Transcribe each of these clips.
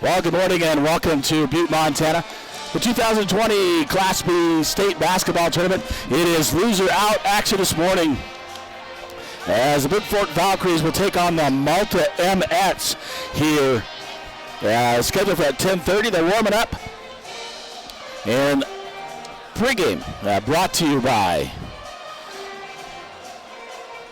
Well, good morning and welcome to Butte, Montana. The 2020 Class B State Basketball Tournament. It is loser out action this morning as the Bigfork Valkyries will take on the Malta Mets here. Scheduled for at 10:30. They're warming up. And pregame brought to you by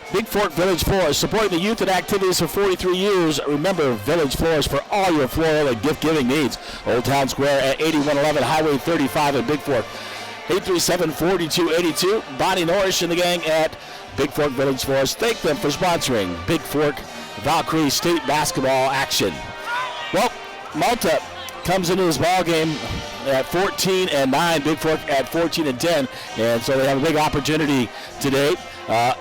Bigfork Village Florist, supporting the youth and activities for 43 years. Remember, Village Florist for all your floral and gift-giving needs. Old Town Square at 8111 Highway 35 in Bigfork. 837-4282. Bonnie Norrish and the gang at Bigfork Village Florist. Thank them for sponsoring Bigfork Valkyrie State Basketball action. Well, Malta comes into this ball game at 14-9. Bigfork at 14-10, and so they have a big opportunity today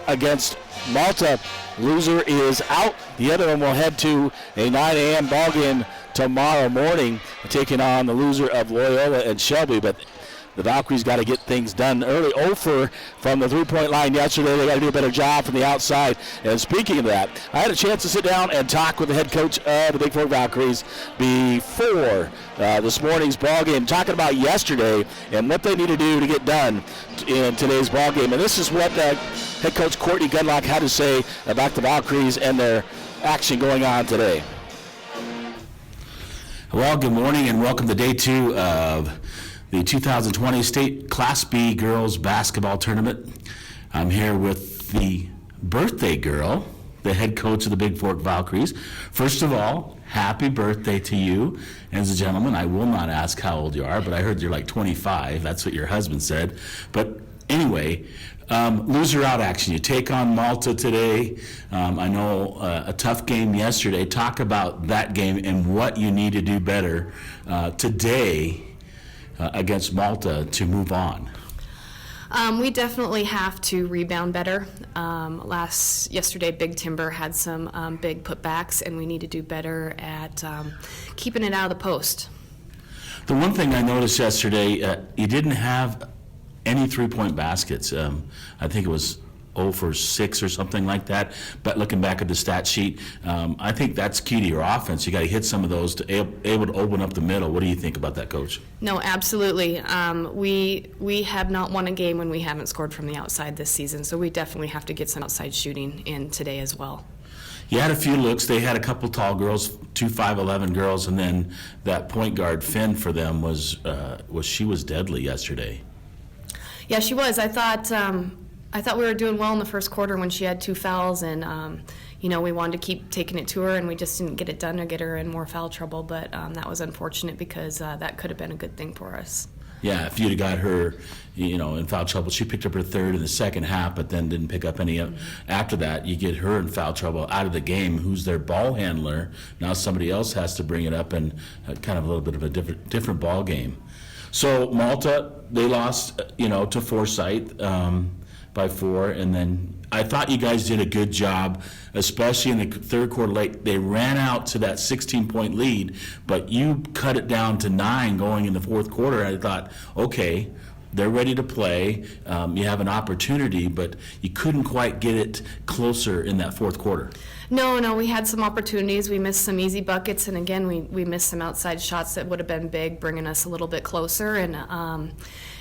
against Malta. Loser is out. The other one will head to a 9 a.m. ball game tomorrow morning, taking on the loser of Loyola and Shelby. But the Valkyries got to get things done early. Over from the three-point line yesterday. They got to do a better job from the outside. And speaking of that, I had a chance to sit down and talk with the head coach of the Bigfork Valkyries before this morning's ball game, talking about yesterday and what they need to do to get done in today's ball game. And this is what head coach Courtney Gunlock had to say about the Valkyries and their action going on today. Well, good morning and welcome to day two of the 2020 State Class B Girls Basketball Tournament. I'm here with the birthday girl, the head coach of the Bigfork Valkyries. First of all, happy birthday to you. As a gentleman, I will not ask how old you are, but I heard you're like 25. That's what your husband said. But anyway, loser out action. You take on Malta today. I know a tough game yesterday. Talk about that game and what you need to do better today against Malta to move on. We definitely have to rebound better. Yesterday, Big Timber had some big putbacks, and we need to do better at keeping it out of the post. The one thing I noticed yesterday, you didn't have any three-point baskets. I think it was 0 for 6 or something like that. But looking back at the stat sheet, I think that's key to your offense. You got to hit some of those to able to open up the middle. What do you think about that, Coach? No, absolutely. We have not won a game when we haven't scored from the outside this season, so we definitely have to get some outside shooting in today as well. You had a few looks. They had a couple tall girls, 2 5'11" girls, and then that point guard Finn for them was deadly yesterday. Yeah, she was. I thought we were doing well in the first quarter when she had 2 fouls, and we wanted to keep taking it to her, and we just didn't get it done or get her in more foul trouble. But that was unfortunate because that could have been a good thing for us. Yeah, if you'd have got her, in foul trouble, she picked up her third in the second half, but then didn't pick up any after that. You get her in foul trouble out of the game. Who's their ball handler? Now somebody else has to bring it up, and kind of a little bit of a different ball game. So Malta, they lost, to Forsyth by 4, and then I thought you guys did a good job, especially in the third quarter late. They ran out to that 16-point lead, but you cut it down to 9 going in the fourth quarter. I thought, okay, they're ready to play. You have an opportunity, but you couldn't quite get it closer in that fourth quarter. No, we had some opportunities. We missed some easy buckets, and again, we missed some outside shots that would have been big, bringing us a little bit closer. And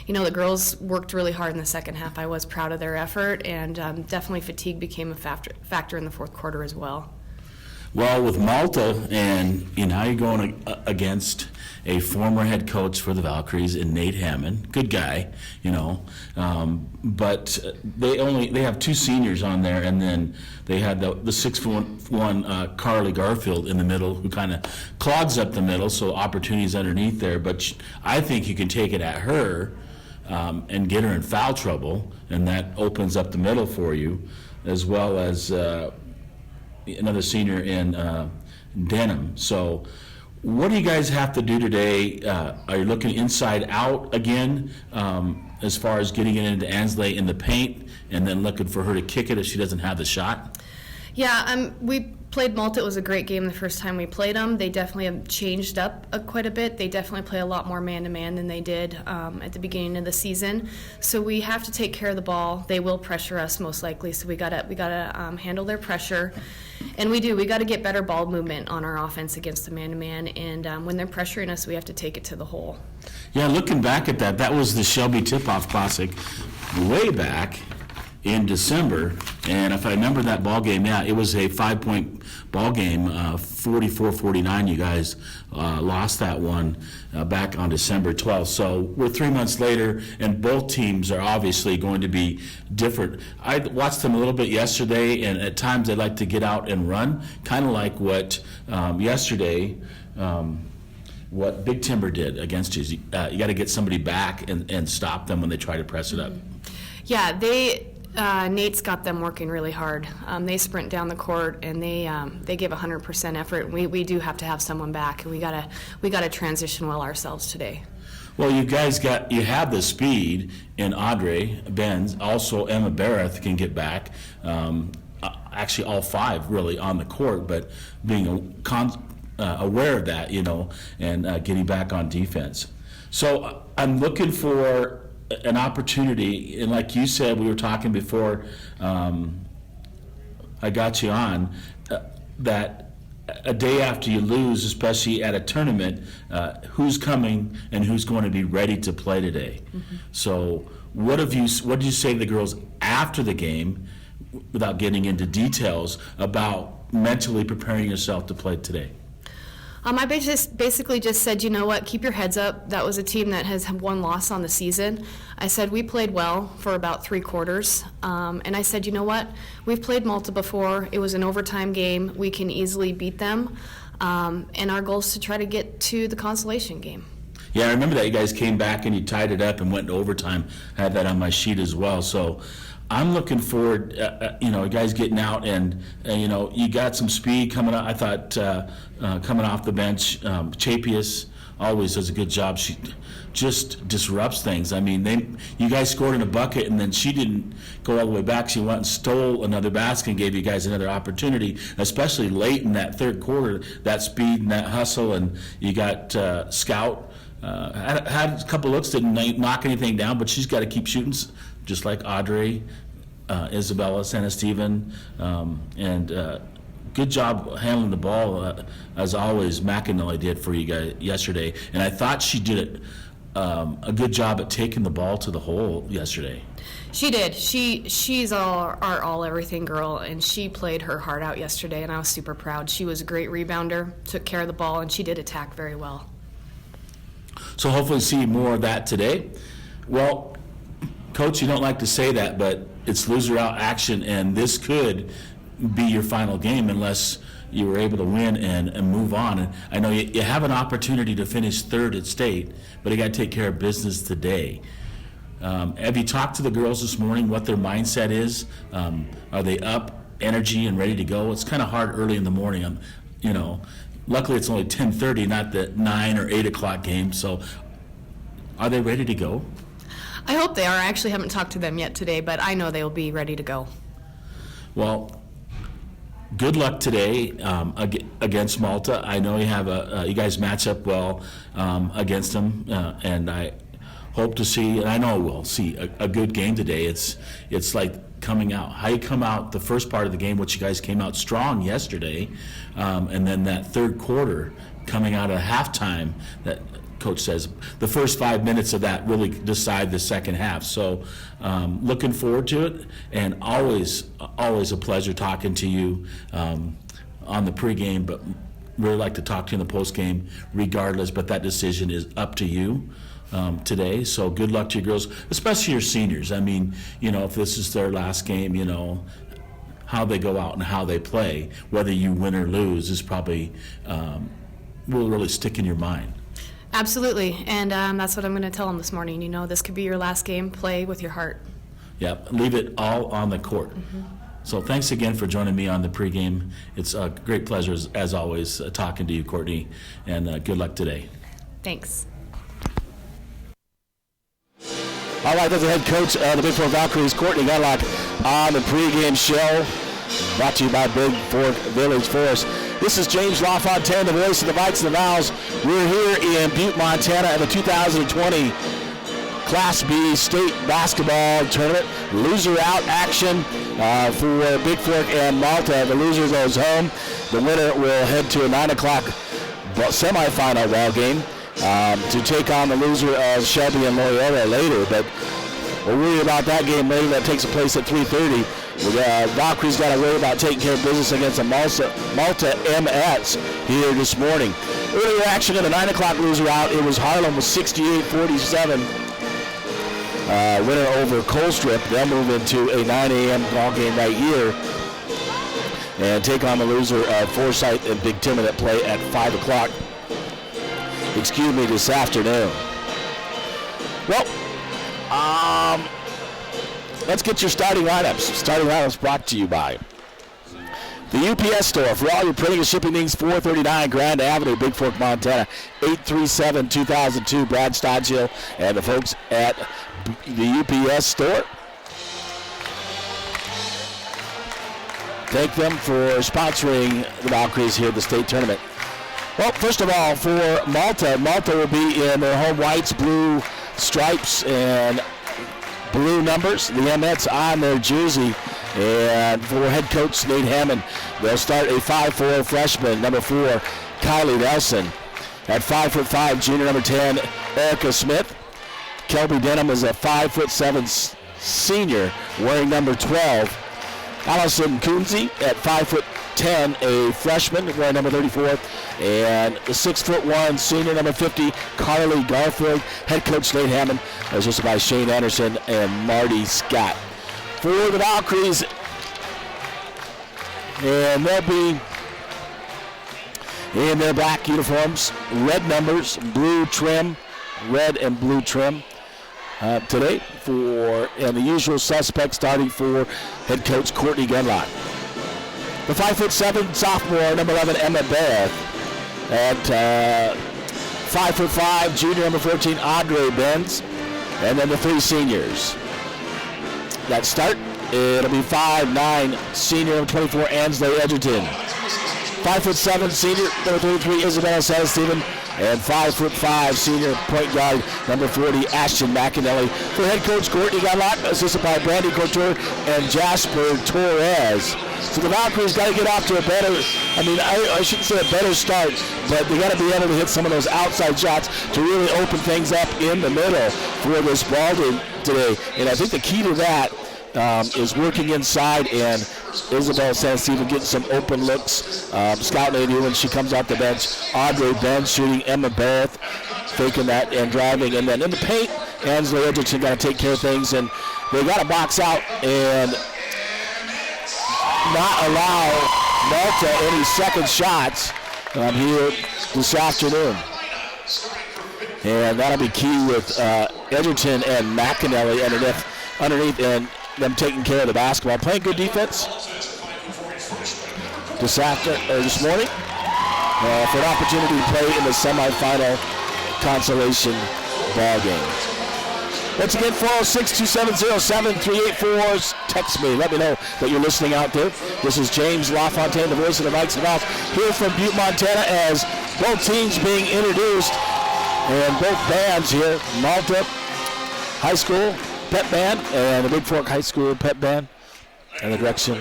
the girls worked really hard in the second half. I was proud of their effort, and definitely fatigue became a factor in the fourth quarter as well. Well, with Malta, and now you're going against a former head coach for the Valkyries in Nate Hammond, good guy, but they have 2 seniors on there, and then they had the 6'1" Carly Garfield in the middle, who kind of clogs up the middle, so opportunities underneath there. But I think you can take it at her and get her in foul trouble, and that opens up the middle for you, as well as another senior in Denham. So what do you guys have to do today? Are you looking inside out again as far as getting it into Ansley in the paint, and then looking for her to kick it if she doesn't have the shot? Yeah, we played Malta. It was a great game the first time we played them. They definitely have changed up quite a bit. They definitely play a lot more man-to-man than they did at the beginning of the season. So we have to take care of the ball. They will pressure us most likely, so we gotta handle their pressure. And we do. We got to get better ball movement on our offense against the man-to-man, and when they're pressuring us, we have to take it to the hole. Yeah, looking back at that was the Shelby Tip-Off Classic way back in December, and if I remember that ball game, yeah, it was a 5-point ball game, 44-49. You guys lost that one back on December 12th. So we're 3 months later, and both teams are obviously going to be different. I watched them a little bit yesterday, and at times they like to get out and run, kind of like what yesterday. What Big Timber did against you. You got to get somebody back and stop them when they try to press it up. Yeah, Nate's got them working really hard. They sprint down the court and they give 100% effort. We do have to have someone back, and we gotta transition well ourselves today. Well, you guys you have the speed in Audrey Benz. Also, Emma Barrett can get back. Actually, all five really on the court, but being aware of that, and getting back on defense. So I'm looking for an opportunity, and like you said, we were talking before I got you on, that a day after you lose, especially at a tournament, who's coming and who's going to be ready to play today. Mm-hmm. So what did you say to the girls after the game, without getting into details, about mentally preparing yourself to play today? I basically just said, you know what, keep your heads up. That was a team that has one loss on the season. I said, we played well for about 3 quarters. And I said, you know what, we've played Malta before. It was an overtime game. We can easily beat them. And our goal is to try to get to the consolation game. Yeah, I remember that you guys came back and you tied it up and went to overtime. I had that on my sheet as well. So I'm looking forward, you guys getting out and, you got some speed coming out. I thought coming off the bench, Chapius always does a good job. She just disrupts things. I mean, you guys scored in a bucket, and then she didn't go all the way back. She went and stole another basket and gave you guys another opportunity, especially late in that third quarter, that speed and that hustle. And you got Scout. Had a couple looks, didn't knock anything down, but she's got to keep shooting, just like Audrey, Isabella, Santa Steven, and good job handling the ball, as always. McAnally did for you guys yesterday, and I thought she did a good job at taking the ball to the hole yesterday. She did. She's our all-everything girl, and she played her heart out yesterday, and I was super proud. She was a great rebounder, took care of the ball, and she did attack very well. So hopefully see more of that today. Well, Coach, you don't like to say that, but it's loser out action, and this could be your final game unless you were able to win and move on. And I know you have an opportunity to finish third at state, but you got to take care of business today. Have you talked to the girls this morning what their mindset is? Are they up, energy, and ready to go? It's kind of hard early in the morning. Luckily it's only 10:30, not the 9 or 8 o'clock game. So are they ready to go? I hope they are. I actually haven't talked to them yet today, but I know they will be ready to go. Well, good luck today against Malta. I know you have you guys match up well against them, and I hope to see, and I know we'll see a good game today. It's like coming out. How you come out the first part of the game, which you guys came out strong yesterday, and then that third quarter coming out at halftime, that Coach says the first 5 minutes of that really decide the second half. So looking forward to it, and always a pleasure talking to you on the pregame, but really like to talk to you in the postgame regardless, but that decision is up to you today. So good luck to you girls, especially your seniors. I mean, if this is their last game, how they go out and how they play, whether you win or lose, is probably will really stick in your mind. Absolutely, and that's what I'm going to tell them this morning. This could be your last game. Play with your heart. Yep, leave it all on the court. Mm-hmm. So thanks again for joining me on the pregame. It's a great pleasure, as always, talking to you, Courtney, and good luck today. Thanks. All right, that's the head coach of the Bigfork Valkyries, Courtney Gunlock, on the pregame show. Brought to you by Bigfork Village Forest. This is James LaFontaine, the voice of the Vikes and the Vows. We're here in Butte, Montana at the 2020 Class B state basketball tournament. Loser out action for Bigfork and Malta. The loser goes home. The winner will head to a 9 o'clock semifinal ball game to take on the loser of Shelby and Loyola later. But we'll worry about that game later. That takes place at 3:30. Valkyries got to worry about taking care of business against the Malta MS here this morning. Earlier action in the 9 o'clock loser out, it was Harlem with 68-47. Winner over Colstrip. They'll move into a 9 a.m. ball game right here and take on the loser of Forsyth and Big Timon that play at 5 o'clock. This afternoon. Well, let's get your starting lineups. Starting lineups brought to you by the UPS store. For all your printing and shipping needs, 439 Grand Avenue, Bigfork, Montana, 837-2002, Brad Stodgill, and the folks at the UPS store. Thank them for sponsoring the Valkyries here at the state tournament. Well, first of all, for Malta will be in their home whites, blue stripes, and blue numbers. The Mets on their jersey. And for head coach Nate Hammond, they'll start a 5'4" freshman, number 4, Kylie Nelson. At 5'5", junior number 10, Erica Smith. Kelby Denham is a 5'7" senior, wearing number 12. Allison Kunze at 5'10", a freshman, wearing number 34. And the 6'1" senior, number 50, Carly Garfield. Head coach Nate Hammond, assisted by Shane Anderson and Marty Scott. For the Valkyries, and they'll be in their black uniforms, red numbers, blue trim, red and blue trim today. And the usual suspects starting for head coach Courtney Gunlock. The 5'7" sophomore, number 11, Emma Beth. At 5'5", junior number 14, Audrey Benz. And then the 3 seniors. That start, it'll be 5'9", senior number 24, Ansley Edgerton. 5'7", senior number 33, Isabella Steven. And 5'5", senior point guard number 40, Ashton McAnally. For head coach Courtney Gunlock, assisted by Brandy Couture and Jasper Torres. So the Valkyries got to get off to a better, I shouldn't say a better start, but they got to be able to hit some of those outside shots to really open things up in the middle for this ball game today. And I think the key to that is working inside, and Isabel San Steven getting some open looks. Scout lady when she comes off the bench. Audrey Benz shooting, Emma Barrett faking that and driving. And then in the paint, Ansley Edgerton got to take care of things, and they got to box out and not allow Malta any second shots here this afternoon. And that'll be key with Edgerton and McAnally underneath and them taking care of the basketball. Playing good defense this morning for an opportunity to play in the semifinal consolation ball game. Once again, 406-270-7384. Text me. Let me know that you're listening out there. This is James LaFontaine, the voice of the Vikes and Valks, here from Butte, Montana, as both teams being introduced and both bands here, Malta High School Pep Band and the Bigfork High School Pep Band, and the direction.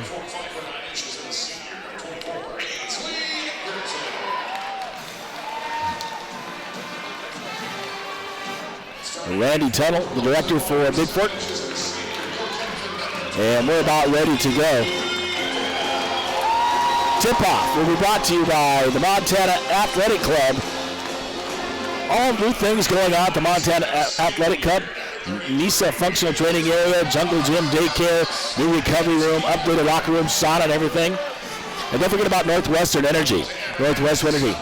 Randy Tuttle, the director for Bigfork. And we're about ready to go. Tip-off will be brought to you by the Montana Athletic Club. All new things going on at the Montana Athletic Club. NISA functional training area, jungle gym, daycare, new recovery room, upgraded locker room, sauna and everything. And don't forget about Northwestern Energy. Northwestern Energy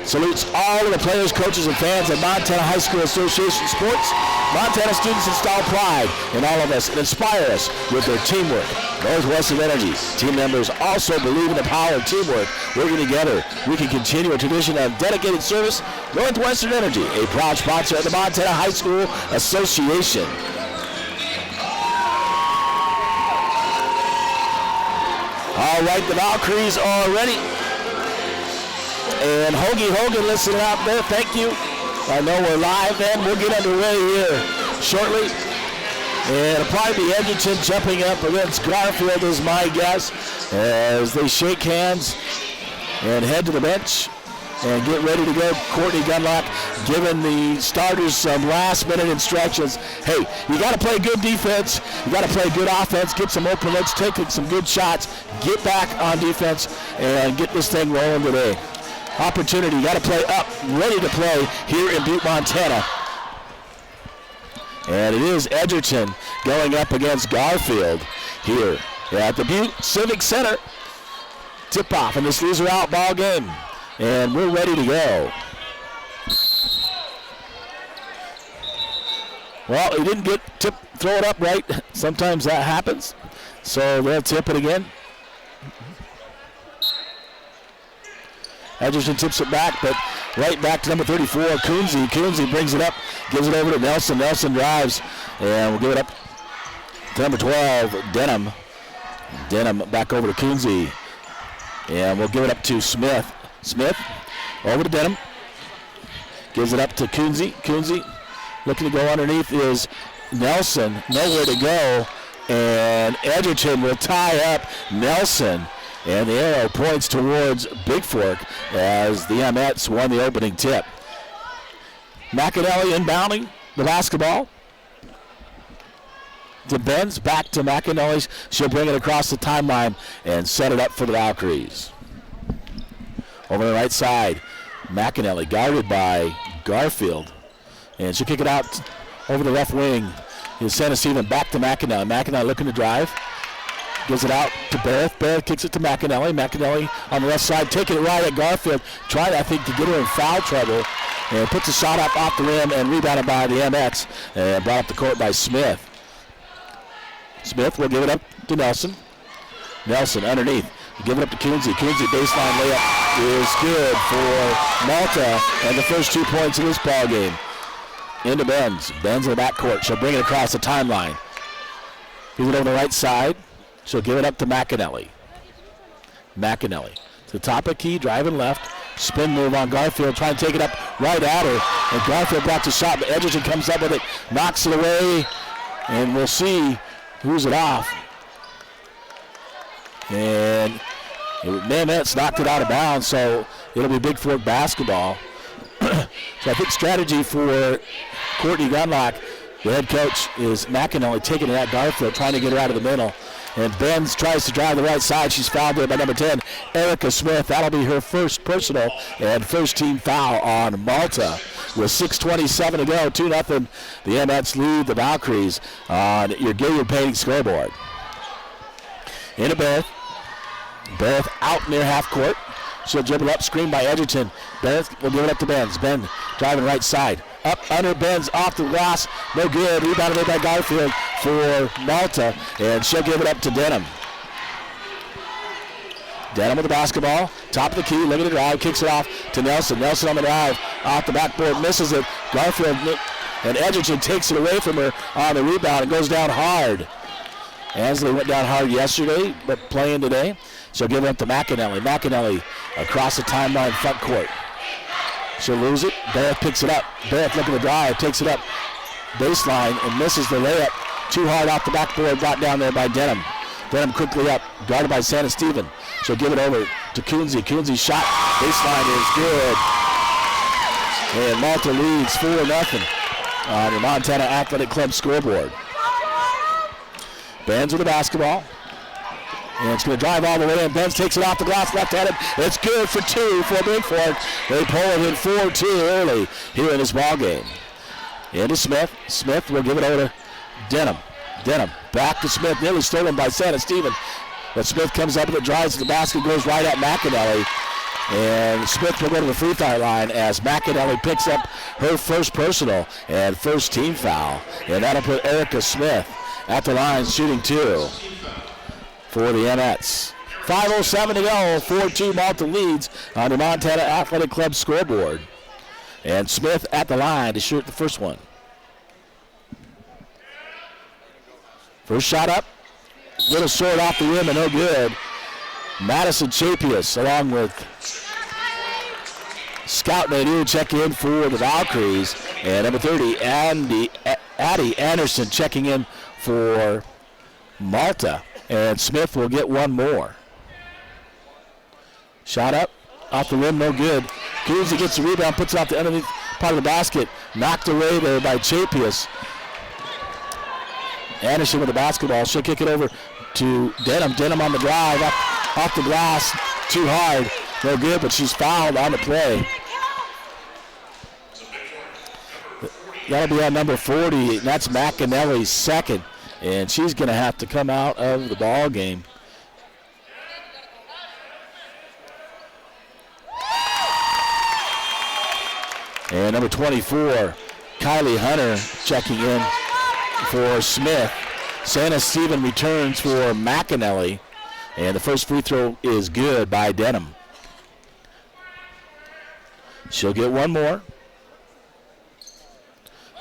salutes all of the players, coaches, and fans at Montana High School Association Sports. Montana students install pride in all of us and inspire us with their teamwork. Northwestern Energy team members also believe in the power of teamwork. Working together, we can continue a tradition of dedicated service. Northwestern Energy, a proud sponsor of the Montana High School Association. All right, the Valkyries are ready. And Hoagie Hogan listening out there, thank you. I know we're live then. We'll get underway here shortly. And it'll probably be Edgerton jumping up against Garfield is my guess as they shake hands and head to the bench and get ready to go. Courtney Gunlock giving the starters some last-minute instructions. Hey, you got to play good defense. You got to play good offense. Get some open looks. Take some good shots. Get back on defense and get this thing rolling today. Opportunity. You got to play up. Ready to play here in Butte, Montana. And it is Edgerton going up against Garfield here at the Butte Civic Center. Tip-off in this loser-out ball game. And we're ready to go. Well, he didn't throw it up right. Sometimes that happens. So they'll tip it again. Edgerton tips it back, but right back to number 34, Coonsey. Coonsey brings it up, gives it over to Nelson. Nelson drives, and we'll give it up to number 12, Denham. Denham back over to Coonsey. And we'll give it up to Smith. Smith over to Denham. Gives it up to Coonsey. Coonsey looking to go underneath is Nelson. Nowhere to go. And Edgerton will tie up Nelson. And the arrow points towards Bigfork as the Mets won the opening tip. McAnally inbounding the basketball. To Benz, back to McAnally. She'll bring it across the timeline and set it up for the Valkyries. Over the right side, McAnally guarded by Garfield. And she'll kick it out over the left wing. He'll send a Steven back to McAnally. McAnally looking to drive. Gives it out to Barrett. Barrett kicks it to McAnally. McAnally on the left side, taking it right at Garfield. Trying, I think, to get her in foul trouble. And puts a shot up off the rim and rebounded by the MX. And brought up the court by Smith. Smith will give it up to Nelson. Nelson underneath. Give it up to Coonsey. Coonsey baseline layup is good for Malta and the first 2 points of this ball game. Into Benz. Benz in the backcourt. She'll bring it across the timeline. Give it over the right side. She'll give it up to McAnally. McAnally to the top of key, driving left. Spin move on Garfield, trying to take it up right at her. And Garfield blocks a shot, but Edgerton comes up with it, knocks it away, and we'll see who's it off. And Mamets knocked it out of bounds, so it'll be Bigfork basketball. So I think strategy for Courtney Gunlock, the head coach, is McAnally taking it at Garfield, trying to get her out of the middle. And Benz tries to drive the right side. She's fouled there by number 10, Erica Smith. That'll be her first personal and first team foul on Malta. With 6:27 to go, 2-0. The Mets lead the Valkyries on your Gilliard Painting scoreboard. Into Barrett. Barrett out near half court. She'll dribble up, screen by Edgerton. Barrett will give it up to Benz. Ben driving right side. Up under Benz, off the glass. No good. Rebounded by Garfield for Malta. And she'll give it up to Denham. Denham with the basketball. Top of the key, looking to drive. Kicks it off to Nelson. Nelson on the drive. Off the backboard, misses it. Garfield and Edgerton takes it away from her on the rebound and goes down hard. Ansley went down hard yesterday, but playing today. She'll give it up to McAnally. McAnally across the timeline front court. She'll lose it. Barrett picks it up. Barrett looking to drive, takes it up baseline and misses the layup. Too hard off the backboard, brought down there by Denham. Denham quickly up, guarded by Santa Steven. She'll give it over to Coonsey. Coonsey's shot, baseline is good. And Malta leads 4-0 on the Montana Athletic Club scoreboard. Benz with the basketball. And it's going to drive all the way in. Benz takes it off the glass, left-handed. It's good for 2 for Bigfork. They pull it in 4-2 early here in this ball game. Into Smith. Smith will give it over to Denham. Denham back to Smith, nearly stolen by Santa Steven. But Smith comes up and it drives to the basket, goes right at McAnally. And Smith will go to the free throw line as McAnally picks up her first personal and first team foul. And that'll put Erica Smith at the line shooting 2 for the Mets. 5:07 to go, 4-2 Malta leads on the Montana Athletic Club scoreboard. And Smith at the line to shoot the first one. First shot up, little short off the rim and no good. Madison Chapius along with Scout Nadeau checking in for the Valkyries. And number 30, Addie Anderson checking in for Malta. And Smith will get one more. Shot up, off the rim, no good. Coonsey gets the rebound, puts it off the underneath part of the basket. Knocked away there by Chapius. Anderson with the basketball. She'll kick it over to Denham. Denham on the drive, off the glass, too hard. No good, but she's fouled on the play. That'll be on number 40, and that's McAnelly's second. And she's going to have to come out of the ball game. And number 24, Kylie Hunter checking in for Smith. Santa Stephen returns for McAnally. And the first free throw is good by Denham. She'll get one more.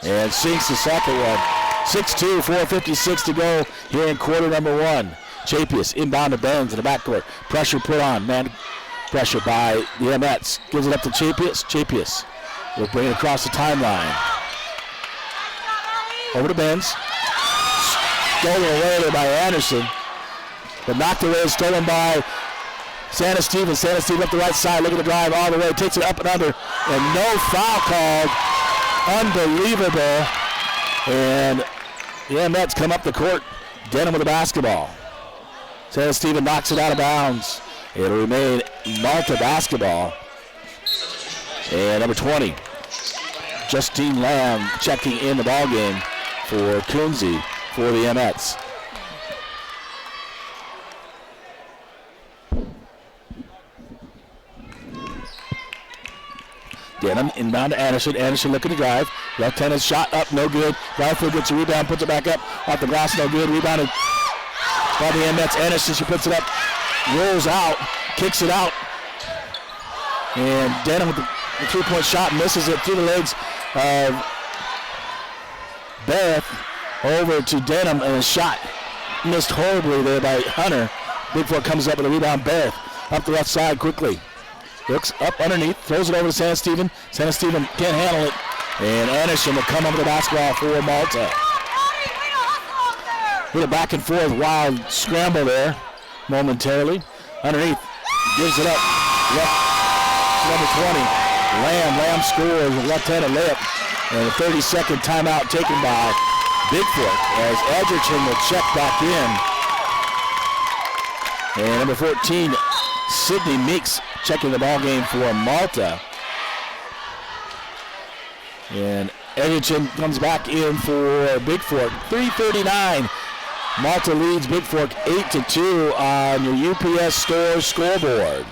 And sinks the second one. 6-2, 4:56 to go here in quarter number one. Chapius inbound to Benz in the backcourt. Pressure put on. Man pressure by the Mets. Gives it up to Chapius. Chapius will bring it across the timeline. Over to Benz. Stolen away there by Anderson. But knocked away, stolen by Santa Stephen. Santa Stephen up the right side, looking to drive all the way, takes it up and under, and no foul called. Unbelievable. And the Mets come up the court. Denham with the basketball. Santa Stephen knocks it out of bounds. It'll remain Malta basketball. And number 20, Justine Lamb checking in the ball game for Coonsey for the Mets. Denham inbound to Anderson. Anderson looking to drive. Left-handed shot up, no good. Rifle gets a rebound, puts it back up. Off the glass, no good. Rebounded by the Mets. Anderson, she puts it up, rolls out, kicks it out. And Denham with the three-point shot misses it through the legs of Beth over to Denham, and a shot missed horribly there by Hunter. Bigfork comes up with a rebound. Beth up the left side quickly. Looks up underneath, throws it over to Santa Stephen. Santa Stephen can't handle it. And Anderson will come up with the basketball for Malta. Little back and forth, wild scramble there momentarily. Underneath, gives it up. Left, number 20, Lamb scores a left-handed layup. And a 30-second timeout taken by Bigfork as Edgerton will check back in. And number 14, Sydney Meeks checking the ball game for Malta. And Edgerton comes back in for Bigfork. 3:39. Malta leads Bigfork 8-2 on your UPS Store scoreboard.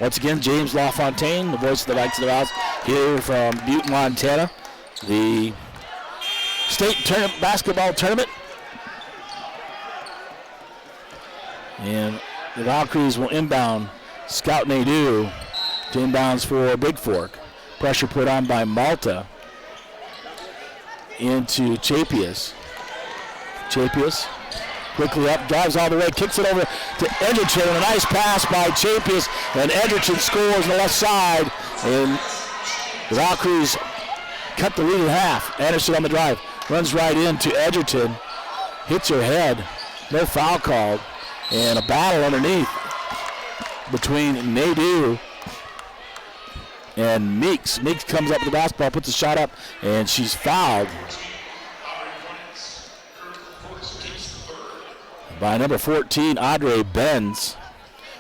Once again, James LaFontaine, the voice of the Knights of the House, here from Butte, Montana. The state basketball tournament. And the Valkyries will inbound. Scout Nadeau to inbounds for Bigfork. Pressure put on by Malta into Chapius. Chapius quickly up, drives all the way, kicks it over to Edgerton. A nice pass by Chapius, and Edgerton scores on the left side. And the Valkyries cut the lead in half. Anderson on the drive, runs right into Edgerton, hits her head, no foul called, and a battle underneath between Nadeau and Meeks. Meeks comes up with the basketball, puts a shot up, and she's fouled by number 14, Audrey Benz.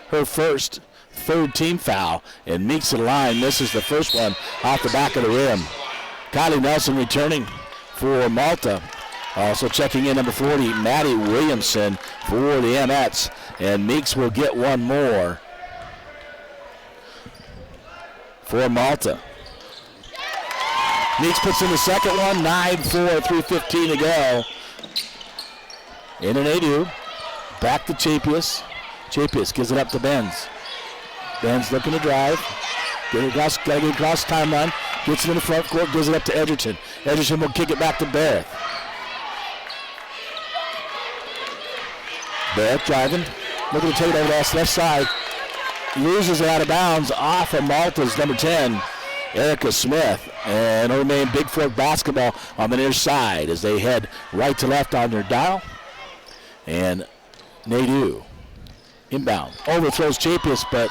Her third team foul, and Meeks in line misses the first one off the back of the rim. Kylie Nelson returning for Malta. Also checking in number 40, Maddie Williamson for the Mets, and Meeks will get one more for Malta. Meeks puts in the second one, 9-4, 3:15 to go. In and Nadeau, back to Chapius. Chapius gives it up to Benz. Benz looking to drive. Gotta get across the timeline. Gets it in the front court, gives it up to Edgerton. Edgerton will kick it back to Barrett. Beth driving, looking to take it over to the left side. Loses it out of bounds off of Malta's number 10, Erica Smith. And it'll remain Bigfork basketball on the near side as they head right to left on their dial. And Nadeau inbound. Overthrows Chapius, but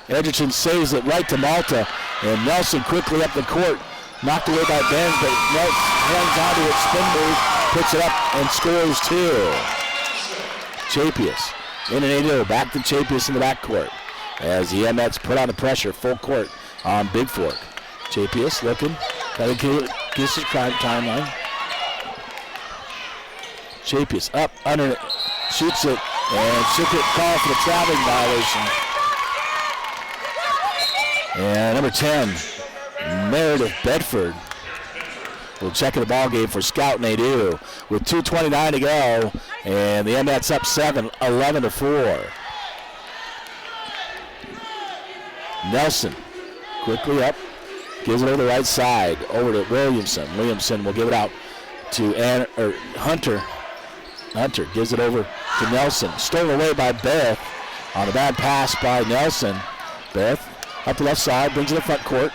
Edgerton saves it right to Malta. And Nelson quickly up the court. Knocked away by Benz, but Nelson hangs onto it, spin move, puts it up, and scores 2. Chapius in an Nadeau, back to Chapius in the backcourt. As the Mets put on the pressure, full court on Bigfork. Chapius looking, trying to get his timeline. Chapius up, under it, shoots it, and should get called for the traveling violation. And number 10, Meredith Bedford will check in the ball game for Scout Nadeau with 2:29 to go, and the Mets up 7, 11-4. Nelson quickly up, gives it over the right side, over to Williamson. Williamson will give it out to Hunter. Hunter gives it over to Nelson. Stolen away by Beth on a bad pass by Nelson. Beth up the left side, brings it to the front court.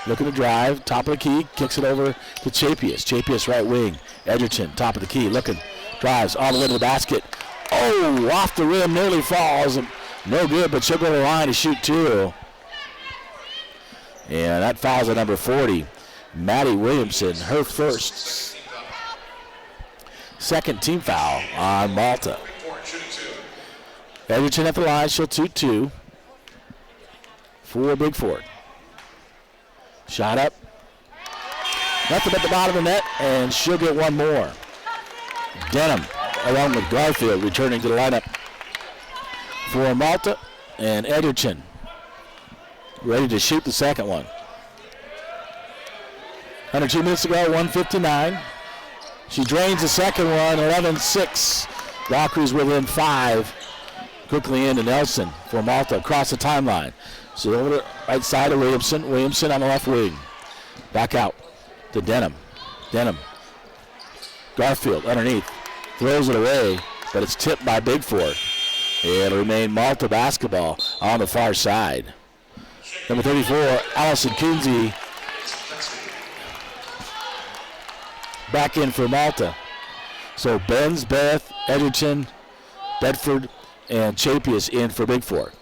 Looking to drive, top of the key, kicks it over to Chapius. Chapius right wing. Edgerton, top of the key, looking, drives all the way to the basket. Oh, off the rim, nearly falls. No good, but she'll go to the line to shoot 2. And that fouls at number 40, Maddie Williamson, her first. Second team foul on Malta. Edgerton at the line, she'll shoot 2 for Bigfork. Shot up. Nothing but the bottom of the net, and she'll get one more. Denham, along with Garfield, returning to the lineup for Malta. And Edgerton ready to shoot the second one. Under 2 minutes to go, 1:59. She drains the second one, 11-6. Valkyries within 5. Quickly into Nelson for Malta across the timeline. So over the right side of Williamson. Williamson on the left wing. Back out to Denham. Denham. Garfield underneath. Throws it away, but it's tipped by Bigfork. It'll remain Malta basketball on the far side. Number 34, Allison Kunze, back in for Malta. So Benz, Beth, Edgerton, Bedford, and Chapius in for Bigfork.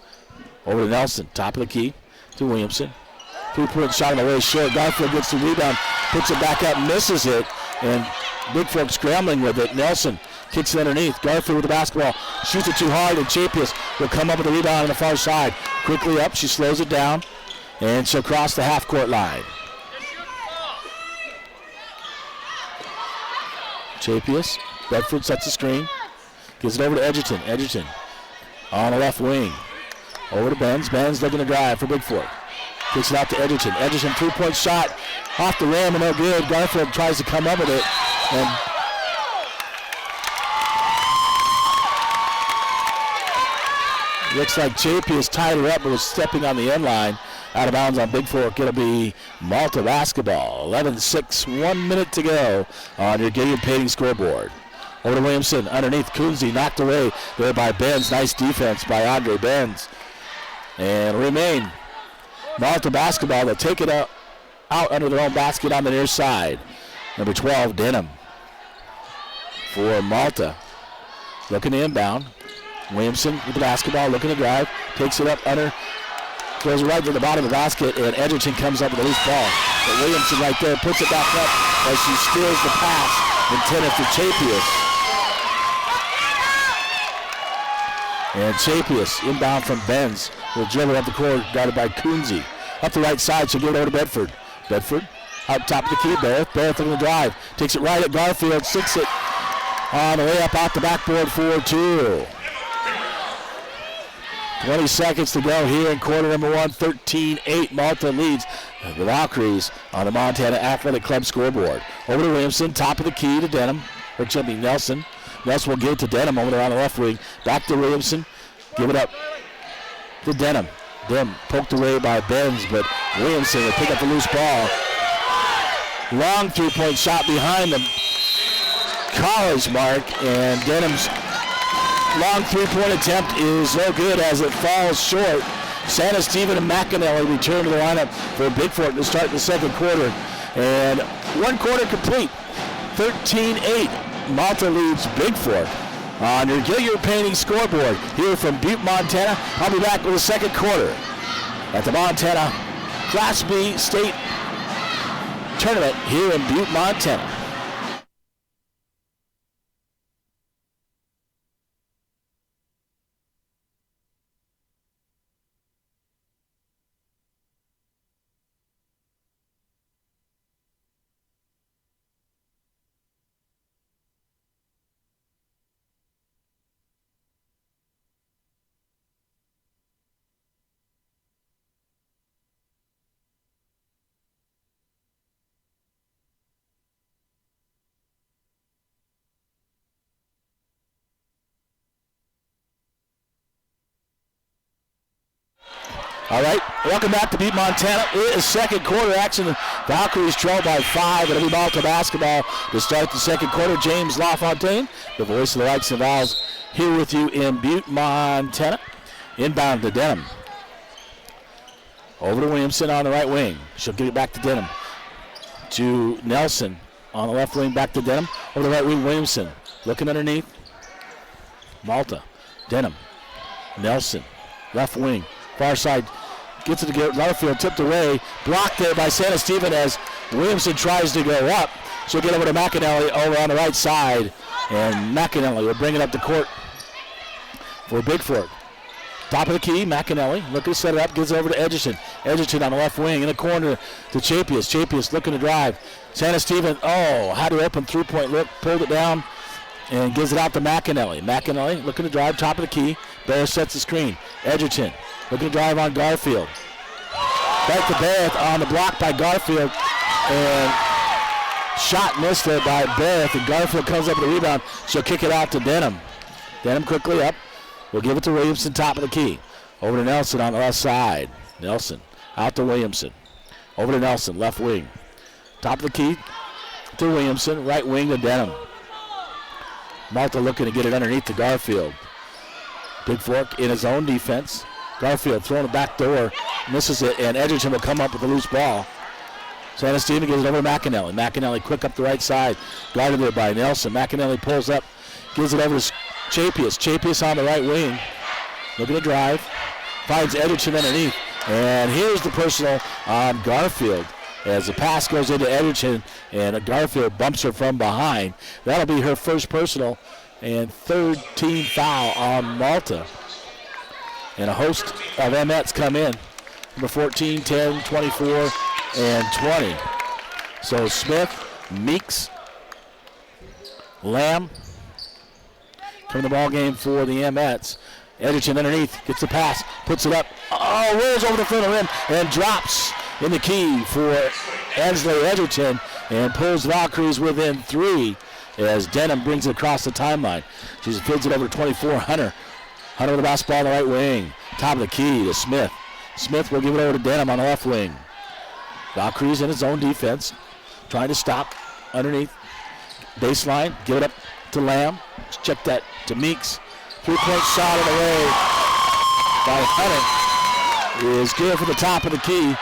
Over to Nelson, top of the key to Williamson. 3-point shot on the way short. Garfield gets the rebound, puts it back up, misses it, and Bigfork scrambling with it. Nelson kicks it underneath. Garfield with the basketball, shoots it too hard, and Chapius will come up with the rebound on the far side. Quickly up, she slows it down, and she'll cross the half-court line. Chapius, Bedford sets the screen, gives it over to Edgerton. Edgerton on the left wing. Over to Benz. Benz looking to drive for Bigfork. Kicks it out to Edgerton. Edgerton 3-point shot off the rim and no good. Garfield tries to come up with it, and looks like Chapius tied her up but was stepping on the end line. Out of bounds on Bigfork. It'll be Malta basketball. 11-6, 1 minute to go on your Gideon Painting scoreboard. Over to Williamson underneath. Kunze knocked away there by Benz. Nice defense by Andre Benz. And remain Malta basketball. They'll take it out under their own basket on the near side. Number 12, Denham for Malta. Looking to inbound. Williamson with the basketball, looking to drive. Takes it up under. Throws it right to the bottom of the basket, and Edgerton comes up with a loose ball. But Williamson right there puts it back up as she steals the pass intended for Chapius. And Chapius inbound from Benz will dribble up the court, guarded by Kunze. Up the right side, she'll give it over to Bedford. Bedford out top of the key, Barrett looking to drive. Takes it right at Garfield, sinks it on the way up out the backboard for 2. 20 seconds to go here in quarter number 1. 13-8. Malta leads the Valkyries on the Montana Athletic Club scoreboard. Over to Williamson, top of the key to Denham. Or it should be Nelson. Nelson will give it to Denham over there on the left wing. Back to Williamson. Give it up to Denham. Denham poked away by Benz, but Williamson will pick up the loose ball. Long 3-point shot behind the college mark, and Denham's long three-point attempt is no good as it falls short. Santa Stephen and McAnally return to the lineup for Bigfork to start the second quarter. And one quarter complete. 13-8. Malta leads Bigfork on your Gilliard Painting scoreboard here from Butte, Montana. I'll be back with the second quarter at the Montana Class B State Tournament here in Butte, Montana. All right, welcome back to Butte, Montana. It is second quarter action. The Valkyries trail by 5. It'll be Malta basketball to start the second quarter. James LaFontaine, the voice of the Likes and Vows, here with you in Butte, Montana. Inbound to Denham. Over to Williamson on the right wing. She'll get it back to Denham. To Nelson on the left wing, back to Denham. Over the right wing, Williamson. Looking underneath. Malta. Denham. Nelson. Left wing. Far side. Gets it to Garfield, tipped away, blocked there by Santa Stephen as Williamson tries to go up. She'll get over to McAnally over on the right side, and McAnally will bring it up the court for Bigfork. Top of the key, McAnally looking to set it up, gives it over to Edgerton. Edgerton on the left wing in the corner to Chapius. Chapius looking to drive. Santa Stephen, had an open three-point look, pulled it down, and gives it out to McAnally. McAnally looking to drive, top of the key. Bear sets the screen. Edgerton looking to drive on Garfield. Back to Barrett on the block by Garfield. And shot missed there by Barrett. And Garfield comes up with the rebound. She'll kick it out to Denham. Denham quickly up. We'll give it to Williamson, top of the key. Over to Nelson on the left side. Nelson out to Williamson. Over to Nelson, left wing. Top of the key to Williamson. Right wing to Denham. Malta looking to get it underneath to Garfield. Bigfork in his own defense. Garfield throwing it back door, misses it, and Edgerton will come up with a loose ball. Santa Stephen gives it over to McAnally. McAnally quick up the right side, guarded there by Nelson. McAnally pulls up, gives it over to Chapius. Chapius on the right wing, looking to drive, finds Edgerton underneath, and here's the personal on Garfield as the pass goes into Edgerton, and Garfield bumps her from behind. That'll be her first personal and third team foul on Malta. And a host of Emmets come in. Number 14, 10, 24, and 20. So Smith, Meeks, Lamb come in the ball game for the Emmets. Edgerton underneath, gets the pass, puts it up. Rolls over the front of the rim and drops in the key for Angela Edgerton and pulls Valkyries within 3 as Denham brings it across the timeline. She feeds it over to 24, Hunter. Hunter with the basketball on the right wing. Top of the key to Smith. Smith will give it over to Denham on the left wing. Valkyries in his own defense. Trying to stop underneath. Baseline. Give it up to Lamb. Let's check that to Meeks. Three-point shot in the way by Hunter is good for the top of the key.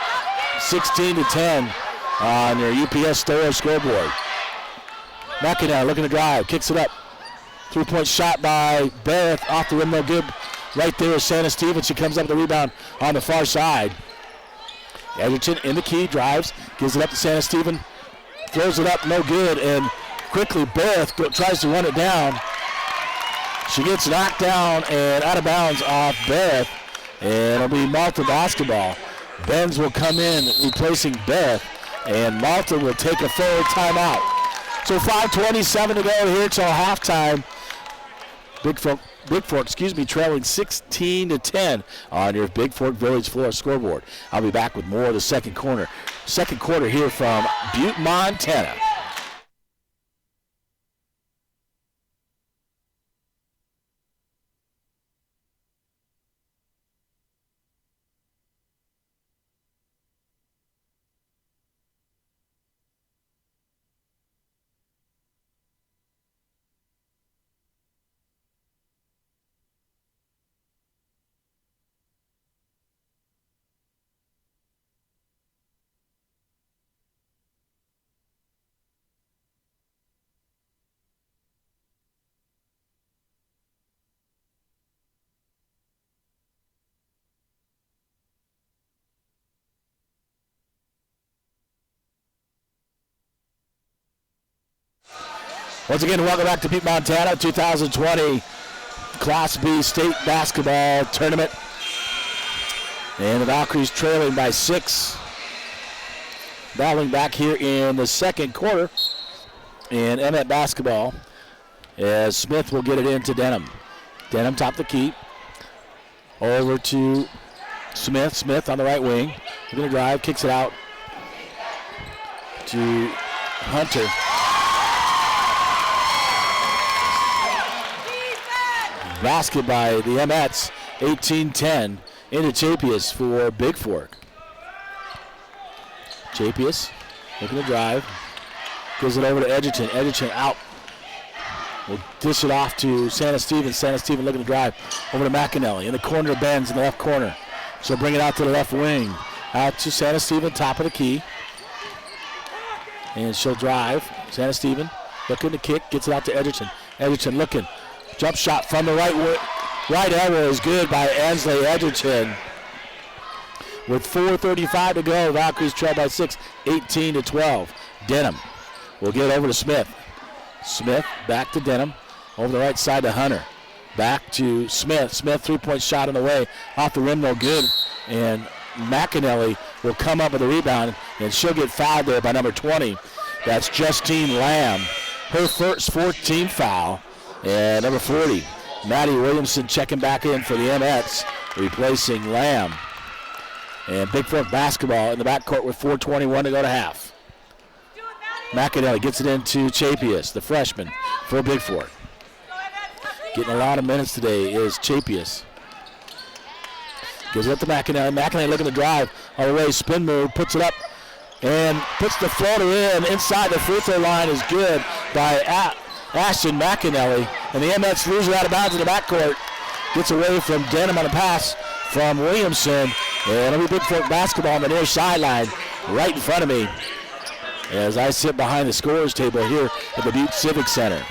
16-10 on your UPS Store scoreboard. McAnally looking to drive. Kicks it up. Three-point shot by Barrett off the rim, no good. Right there is Santa Stevens. She comes up with the rebound on the far side. Edgerton in the key, drives, gives it up to Santa Stevens, throws it up, no good, and quickly Barrett tries to run it down. She gets knocked down and out of bounds off Barrett, and it'll be Malta basketball. Benz will come in replacing Barrett, and Malta will take a forward timeout. So 5:27 to go here till halftime. Bigfork, trailing 16-10 on your Bigfork Village Floor scoreboard. I'll be back with more of the second quarter here from Butte, Montana. Once again, welcome back to Butte, Montana, 2020 Class B State Basketball Tournament. And the Valkyries trailing by 6. Battling back here in the second quarter in Emmett basketball as Smith will get it into Denham. Denham top the key. Over to Smith. Smith on the right wing. They're going to drive, kicks it out to Hunter. Basket by the Emmets, 18-10 into Chapius for Bigfork. Chapius looking to drive, gives it over to Edgerton. Edgerton out. Will dish it off to Santa Stephen. Santa Stephen looking to drive over to McAnally. In the corner, Benz in the left corner. She'll bring it out to the left wing. Out to Santa Stephen, top of the key. And she'll drive. Santa Stephen looking to kick, gets it out to Edgerton. Edgerton looking. Jump shot from the right elbow is good by Ansley Edgerton. With 4:35 to go, Valkyries trail by 6, 18-12. Denham will get over to Smith. Smith back to Denham. Over the right side to Hunter. Back to Smith. Smith, three-point shot on the way. Off the rim, no good. And McAnally will come up with a rebound, and she'll get fouled there by number 20. That's Justine Lamb. Her first 14th foul. And number 40, Maddie Williamson checking back in for the Emmets, replacing Lamb. And Bigfork basketball in the backcourt with 4:21 to go to half. McAnally gets it into Chapius, the freshman for Bigfork. Getting a lot of minutes today is Chapius. Gives it up to McAnally. McAnally looking to drive all the way, spin move, puts it up, and puts the floater in. Inside the free throw line is good by Ashton McAnally, and the Emmets lose it out of bounds in the backcourt. Gets away from Denham on a pass from Williamson, and it'll be Bigfork basketball on the near sideline right in front of me as I sit behind the scorers table here at the Butte Civic Center.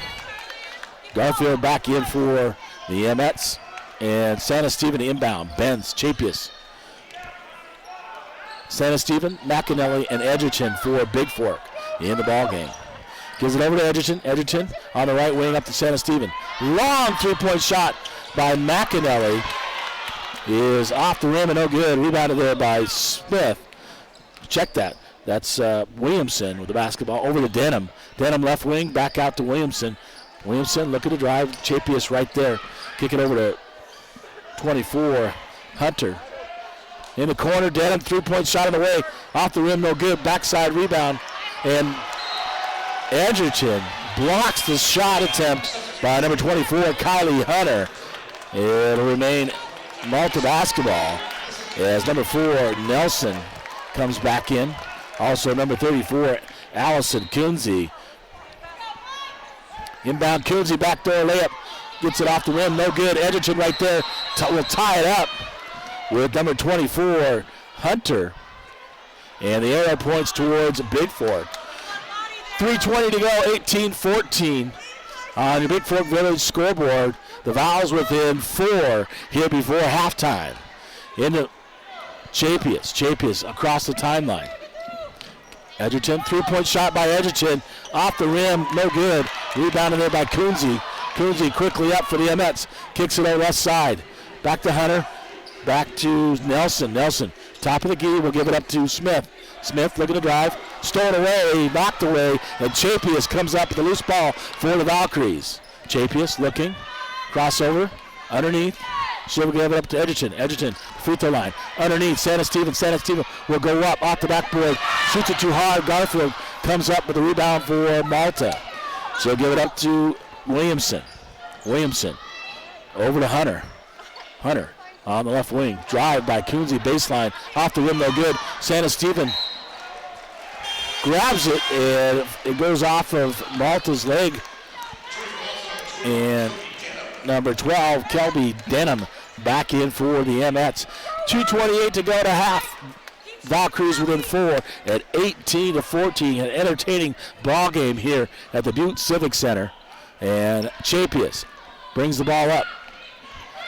Garfield back in for the Emmets, and Santa Stephen inbound. Benz, Chapius. Santa Stephen, McAnally, and Edgerton for Bigfork in the ball game. Gives it over to Edgerton. Edgerton on the right wing up to Santa Stephen. Long three-point shot by McAnally is off the rim and no good. Rebounded there by Smith. Check that. That's Williamson with the basketball over to Denham. Denham left wing, back out to Williamson. Williamson looking to drive. Chapius right there. Kick it over to 24, Hunter. In the corner, Denham, three-point shot on the way. Off the rim, no good. Backside rebound. And Edgerton blocks the shot attempt by number 24, Kylie Hunter. It'll remain Malta basketball as number 4, Nelson, comes back in. Also number 34, Allison Kinsey. Inbound Kinsey, backdoor layup. Gets it off the rim, no good. Edgerton right there will tie it up with number 24, Hunter. And the arrow points towards Bigfork. 3:20 to go, 18-14 on the Bigfork Village scoreboard. The Vols within 4 here before halftime. Into Chapius. Chapius across the timeline. Edgerton, three-point shot by Edgerton. Off the rim, no good. Rebounded there by Kunze. Kunze quickly up for the Emmets. Kicks it on the left side. Back to Hunter. Back to Nelson. Nelson, top of the key, will give it up to Smith. Smith looking to drive. Stolen away, knocked away, and Chapius comes up with a loose ball for the Valkyries. Chapius looking. Crossover. Underneath. She'll give it up to Edgerton. Edgerton, free throw line. Underneath, Santa Stephen. Santa Stephen will go up off the backboard. Shoots it too hard. Garfield comes up with a rebound for Malta. She'll give it up to Williamson. Williamson over to Hunter. Hunter on the left wing. Drive by Kunze, baseline. Off the rim, no good. Santa Stephen grabs it, and it goes off of Malta's leg. And number 12, Kelby Denham, back in for the Emmets. 2:28 to go to half. Valkyries within 4 at 18-14. An entertaining ball game here at the Butte Civic Center. And Chapius brings the ball up.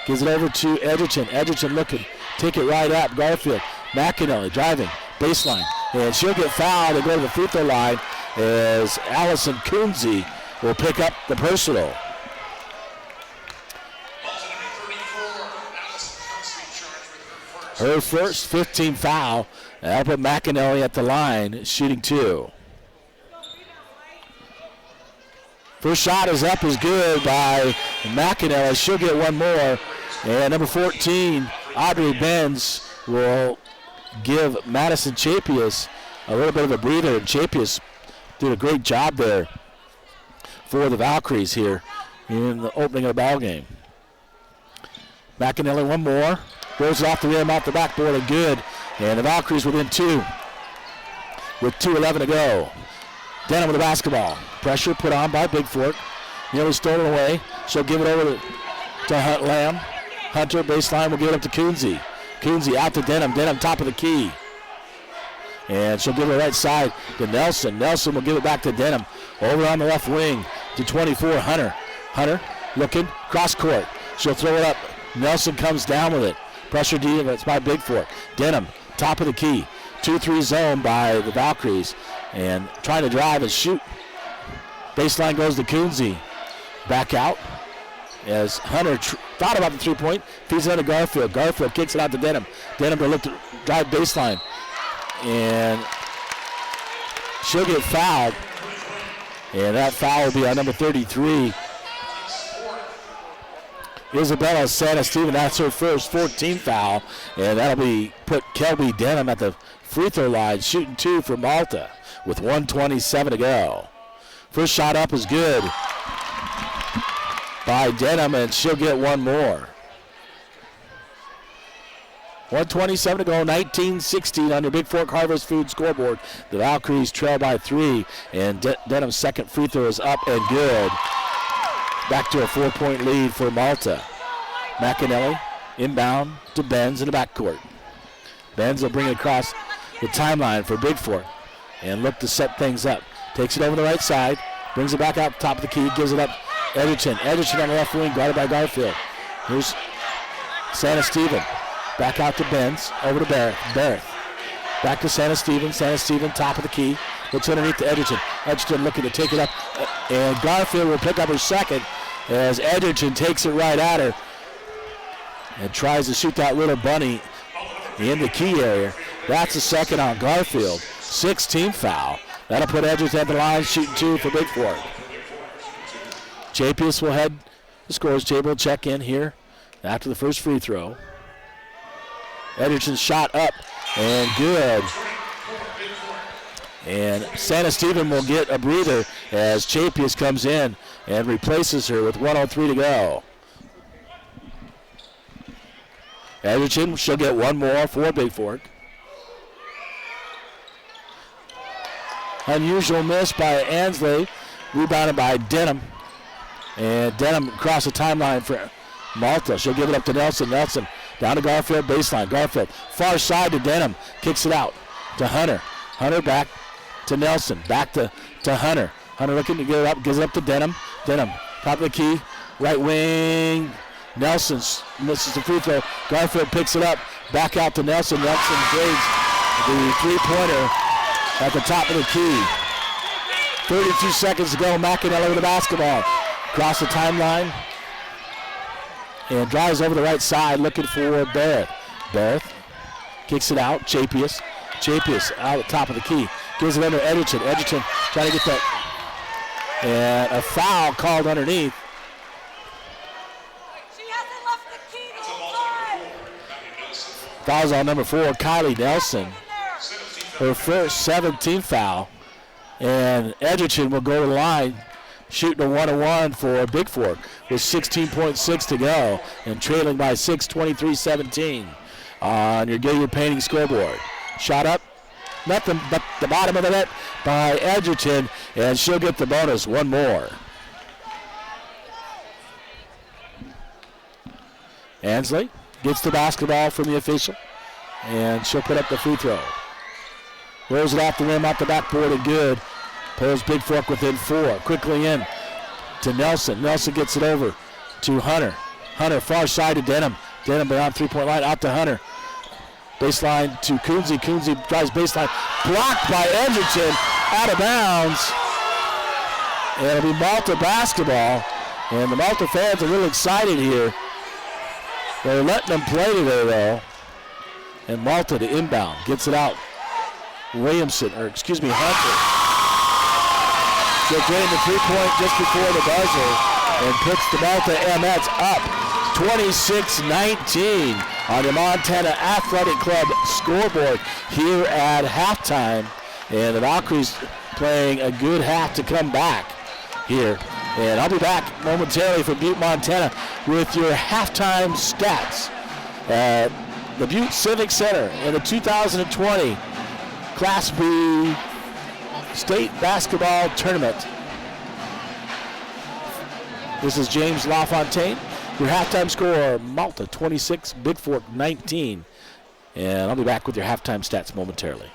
Gives it over to Edgerton. Edgerton looking. Take it right up. Garfield. McAnally driving. Baseline. And she'll get fouled and go to the free throw line as Allison Kunze will pick up the personal. Her first 15 foul. That'll put McAnally at the line, shooting 2. First shot is up, is good by McAnally. She'll get one more. And number 14, Audrey Benz, will give Madison Chapius a little bit of a breather. And Chapius did a great job there for the Valkyries here in the opening of the ball game. McAnally one more. Rolls it off the rim, off the backboard, and good. And the Valkyries within 2 with 2:11 to go. Denham with the basketball. Pressure put on by Bigfork. Nearly stolen away. She'll give it over to Hunt Lamb. Hunter, baseline, will give it up to Coonsey. Coonsey out to Denham. Denham top of the key. And she'll give it right side to Nelson. Nelson will give it back to Denham. Over on the left wing to 24, Hunter. Hunter looking, cross court. She'll throw it up. Nelson comes down with it. Pressure defense by Bigfork. Denham, top of the key. 2-3 zone by the Valkyries. And trying to drive and shoot. Baseline goes to Coonsey. Back out as Hunter thought about the 3-point. Feeds it under Garfield. Garfield kicks it out to Denham. Denham to look to drive baseline. And she'll get fouled. And that foul will be on number 33. Isabella Santa-Steven, that's her first 14 foul, and that'll be put Kelby Denham at the free throw line, shooting 2 for Malta with 1:27 to go. First shot up is good by Denham, and she'll get one more. 1:27 to go, 19-16 under Bigfork Harvest Food scoreboard. The Valkyries trail by 3, and Denham's second free throw is up and good. Back to a 4-point lead for Malta. McAnally inbound to Benz in the backcourt. Benz will bring it across the timeline for Bigfork and look to set things up. Takes it over the right side, brings it back out top of the key, gives it up Edgerton. Edgerton on the left wing, guarded by Garfield. Here's Santa-Steven. Back out to Benz, over to Barrett. Back to Santa-Steven. Santa-Steven, top of the key. Looks underneath to Edgerton. Edgerton looking to take it up. And Garfield will pick up her second as Edgerton takes it right at her and tries to shoot that little bunny in the key area. That's a second on Garfield. 16 foul. That'll put Edgerton at the line, shooting 2 for Bigfork. Chapius will head the scores table, check in here after the first free throw. Edgerton's shot up and good. And Santa-Steven will get a breather as Chapius comes in and replaces her with 1:03 to go. Edgerton, she'll get one more for Bigfork. Unusual miss by Ansley, rebounded by Denham. And Denham across the timeline for Malta. She'll give it up to Nelson. Nelson down to Garfield, baseline. Garfield, far side to Denham. Kicks it out to Hunter. Hunter back to Nelson. Back to Hunter. Hunter looking to get it up. Gives it up to Denham. Denham, top of the key. Right wing. Nelson misses the free throw. Garfield picks it up. Back out to Nelson. Nelson grades the three-pointer at the top of the key. 32 seconds to go. McAnally with the basketball. Across the timeline. And drives over the right side looking for Barrett. Barrett kicks it out. Chapius. Chapius out at top of the key. Gives it under Edgerton. Edgerton trying to get that. And a foul called underneath. She hasn't left the key the whole time. Foul's on number 4, Kylie Nelson. Her first 17th foul. And Edgerton will go to the line, shooting a 1-1 for Bigfork with 16.6 to go and trailing by 6, 23-17 on your Gilliard Painting scoreboard. Shot up, nothing but the bottom of the net by Edgerton, and she'll get the bonus, one more. Ansley gets the basketball from the official, and she'll put up the free throw. Rolls it off the rim, off the backboard, and good. Pulls Bigfork within 4. Quickly in to Nelson. Nelson gets it over to Hunter. Hunter far side to Denham. Denham beyond three-point line, out to Hunter. Baseline to Coonsey. Coonsey drives baseline. Blocked by Edgerton, out of bounds. And it'll be Malta basketball. And the Malta fans are really excited here. They're letting them play today, though. And Malta to inbound. Gets it out. Hunter. So getting the 3-point just before the buzzer. And puts the Malta Mets up 26-19 on the Montana Athletic Club scoreboard here at halftime. And the Valkyries playing a good half to come back here. And I'll be back momentarily from Butte, Montana with your halftime stats at the Butte Civic Center in the 2020 Class B State Basketball Tournament. This is James LaFontaine. Your halftime score, Malta 26, Bigfork 19. And I'll be back with your halftime stats momentarily.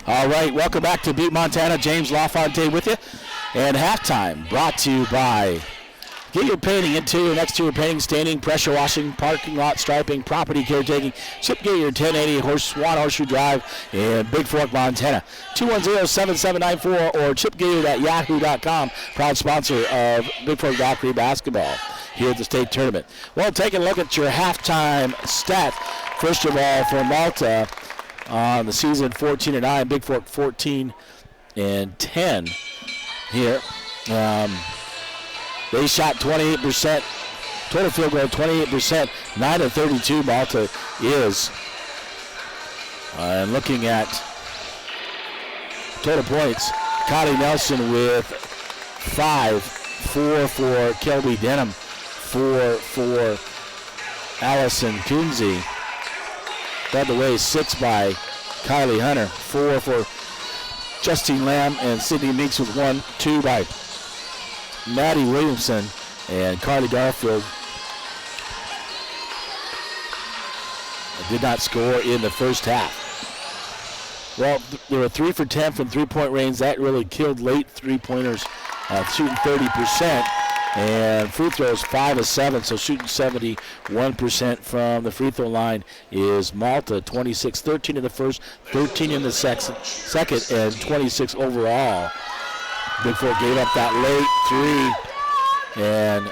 All right, welcome back to Butte, Montana. James LaFontaine with you. And halftime brought to you by Get Your Painting, Interior and Exterior Painting, Staining, Pressure Washing, Parking Lot Striping, Property Caretaking, Chip Gator 1080 Swan Horseshoe Drive in Bigfork, Montana. 210-7794 or chipgator@yahoo.com. Proud sponsor of Bigfork Valkyrie basketball here at the state tournament. Well, taking a look at your halftime stats. First of all, for Malta, on the season 14-9, Bigfork 14-10 here. They shot 28%, total field goal 28%, 9 of 32 Malta is. And looking at total points, Kylie Nelson with 5, 4 for Kelby Denham, 4 for Allison Kunze. Led the way, 6 by Kylie Hunter, 4 for Justine Lamb, and Sydney Meeks with 1, 2 by Maddie Williamson, and Carly Garfield did not score in the first half. Well, they were 3 for 10 from three-point range. That really killed late three-pointers, shooting 30%. And free throws 5 of 7, so shooting 71% from the free throw line is Malta. 26, 13 in the first, 13 in the second, and 26 overall. Bigfork gave up that late 3 and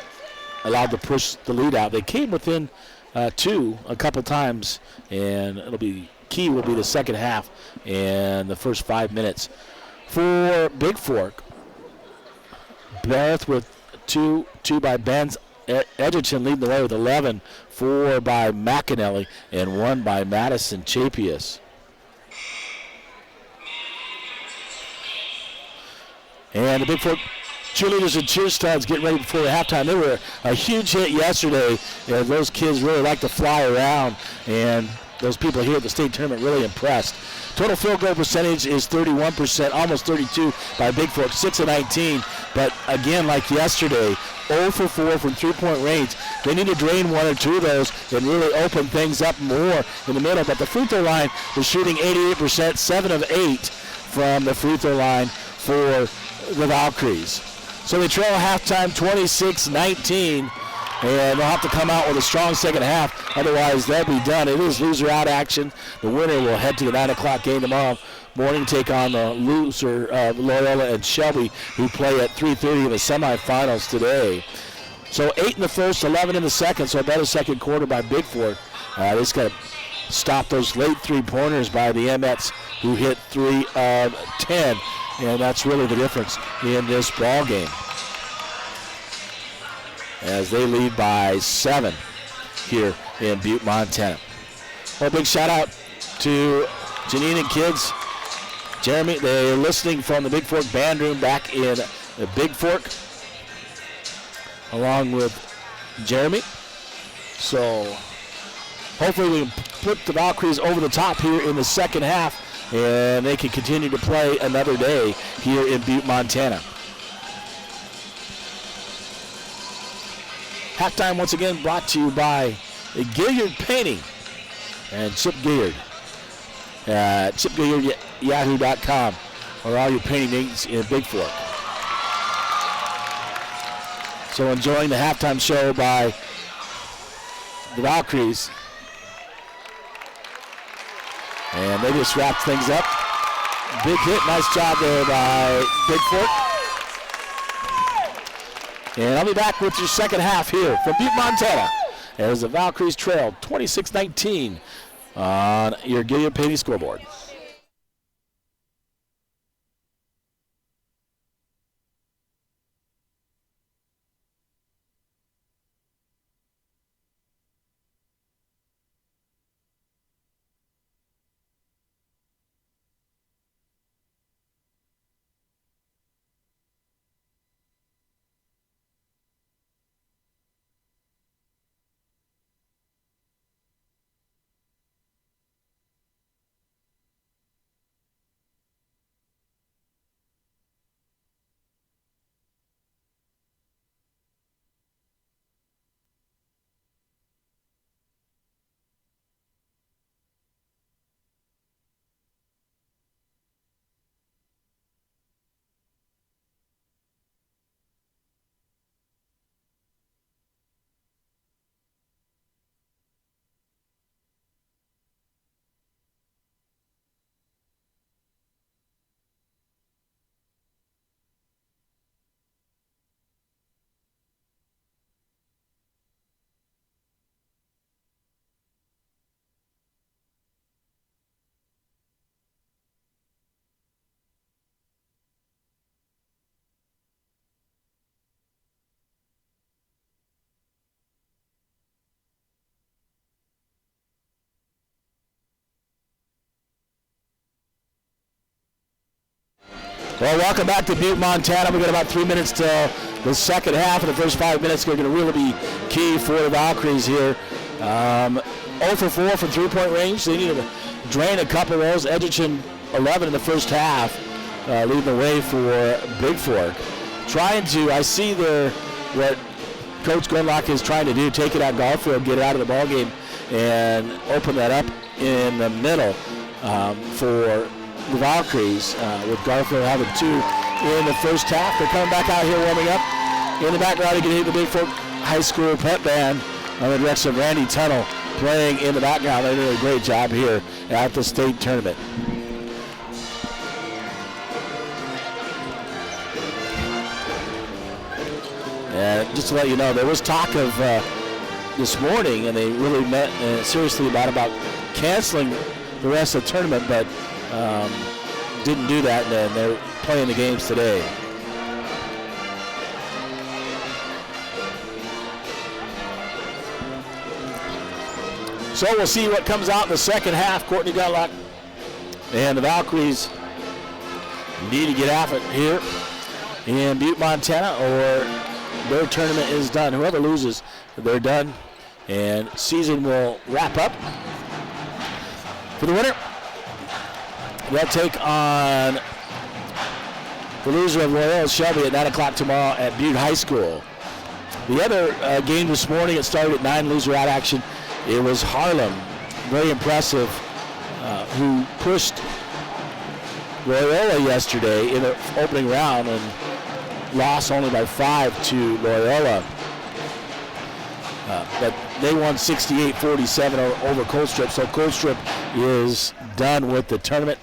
allowed to push the lead out. They came within 2 a couple times, and it'll be key will be the second half and the first 5 minutes. For Bigfork, Beth with 2 by Benz Edgerton leading the way with 11, 4 by McAnally, and 1 by Madison Chapius. And the Bigfork cheerleaders and cheer studs getting ready before the halftime. They were a huge hit yesterday, and those kids really like to fly around, and those people here at the state tournament really impressed. Total field goal percentage is 31%, almost 32 by Bigfork, 6 of 19. But again, like yesterday, 0 for 4 from three-point range. They need to drain 1 or 2 of those and really open things up more in the middle. But the free throw line was shooting 88%, 7 of 8 from the free throw line for the Valkyries. So they trail halftime 26-19, and they'll have to come out with a strong second half. Otherwise, they'll be done. It is loser out action. The winner will head to the 9 o'clock game tomorrow morning, take on the loser of Loyola and Shelby, who play at 3:30 in the semifinals today. So 8 in the first, 11 in the second, so a better second quarter by Bigfork. They just got to stop those late three-pointers by the Emmets, who hit 3 of 10, and that's really the difference in this ball game, as they lead by 7 here in Butte, Montana. Well, big shout out to Janine and kids. Jeremy, they're listening from the Bigfork Band Room back in Bigfork, along with Jeremy. So hopefully we can put the Valkyries over the top here in the second half, and they can continue to play another day here in Butte, Montana. Halftime once again brought to you by Gilliard Painting and Chip Gilliard. ChipGilliard@yahoo.com, or all your painting needs in Bigfork. So enjoying the halftime show by the Valkyries. And they just wrapped things up. Big hit, nice job there by Bigfork. And I'll be back with your second half here from Butte, Montana, as the Valkyries trail 26-19 on your Gilliard Painting scoreboard. Well, welcome back to Butte, Montana. We've got about 3 minutes till the second half, and the first 5 minutes are going to really be key for the Valkyries here. 0 for 4 from three-point range. They need to drain a couple of those. Edgerton 11 in the first half, leading the way for Bigfork. I see what Coach Gunlock is trying to do, take it out Garfield, get it out of the ballgame, and open that up in the middle for the Valkyries, with Garfield having 2 in the first half. They're coming back out here warming up. In the background, you can hear the Bigfork High School pep band under the direction of Randy Tuttle playing in the background. They're doing a great job here at the state tournament. And just to let you know, there was talk of this morning, and they really met seriously about canceling the rest of the tournament, but didn't do that, and they're playing the games today. So we'll see what comes out in the second half. Courtney Gunlock and the Valkyries need to get after it here in Butte, Montana, or their tournament is done. Whoever loses, they're done, and season will wrap up. For the winner, they'll take on the loser of Loyola Shelby at 9 o'clock tomorrow at Butte High School. The other game this morning, it started at 9, loser out action. It was Harlem, very impressive, who pushed Loyola yesterday in the opening round and lost only by 5 to Loyola. But they won 68-47 over Colstrip. So Colstrip is done with the tournament,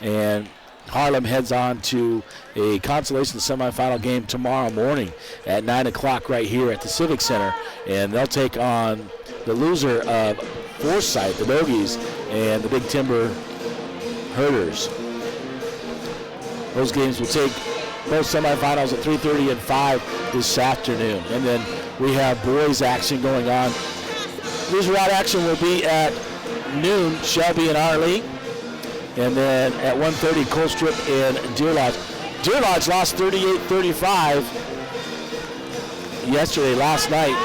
and Harlem heads on to a consolation semifinal game tomorrow morning at 9 o'clock right here at the Civic Center, and they'll take on the loser of Forsyth, the Dogies, and the Big Timber Herders. Those games will take both semifinals at 3:30 and 5 this afternoon. And then we have boys action going on. Loser out action will be at noon, Shelby and Arlene. And then at 1:30, Colstrip and Deer Lodge. Deer Lodge lost 38-35 last night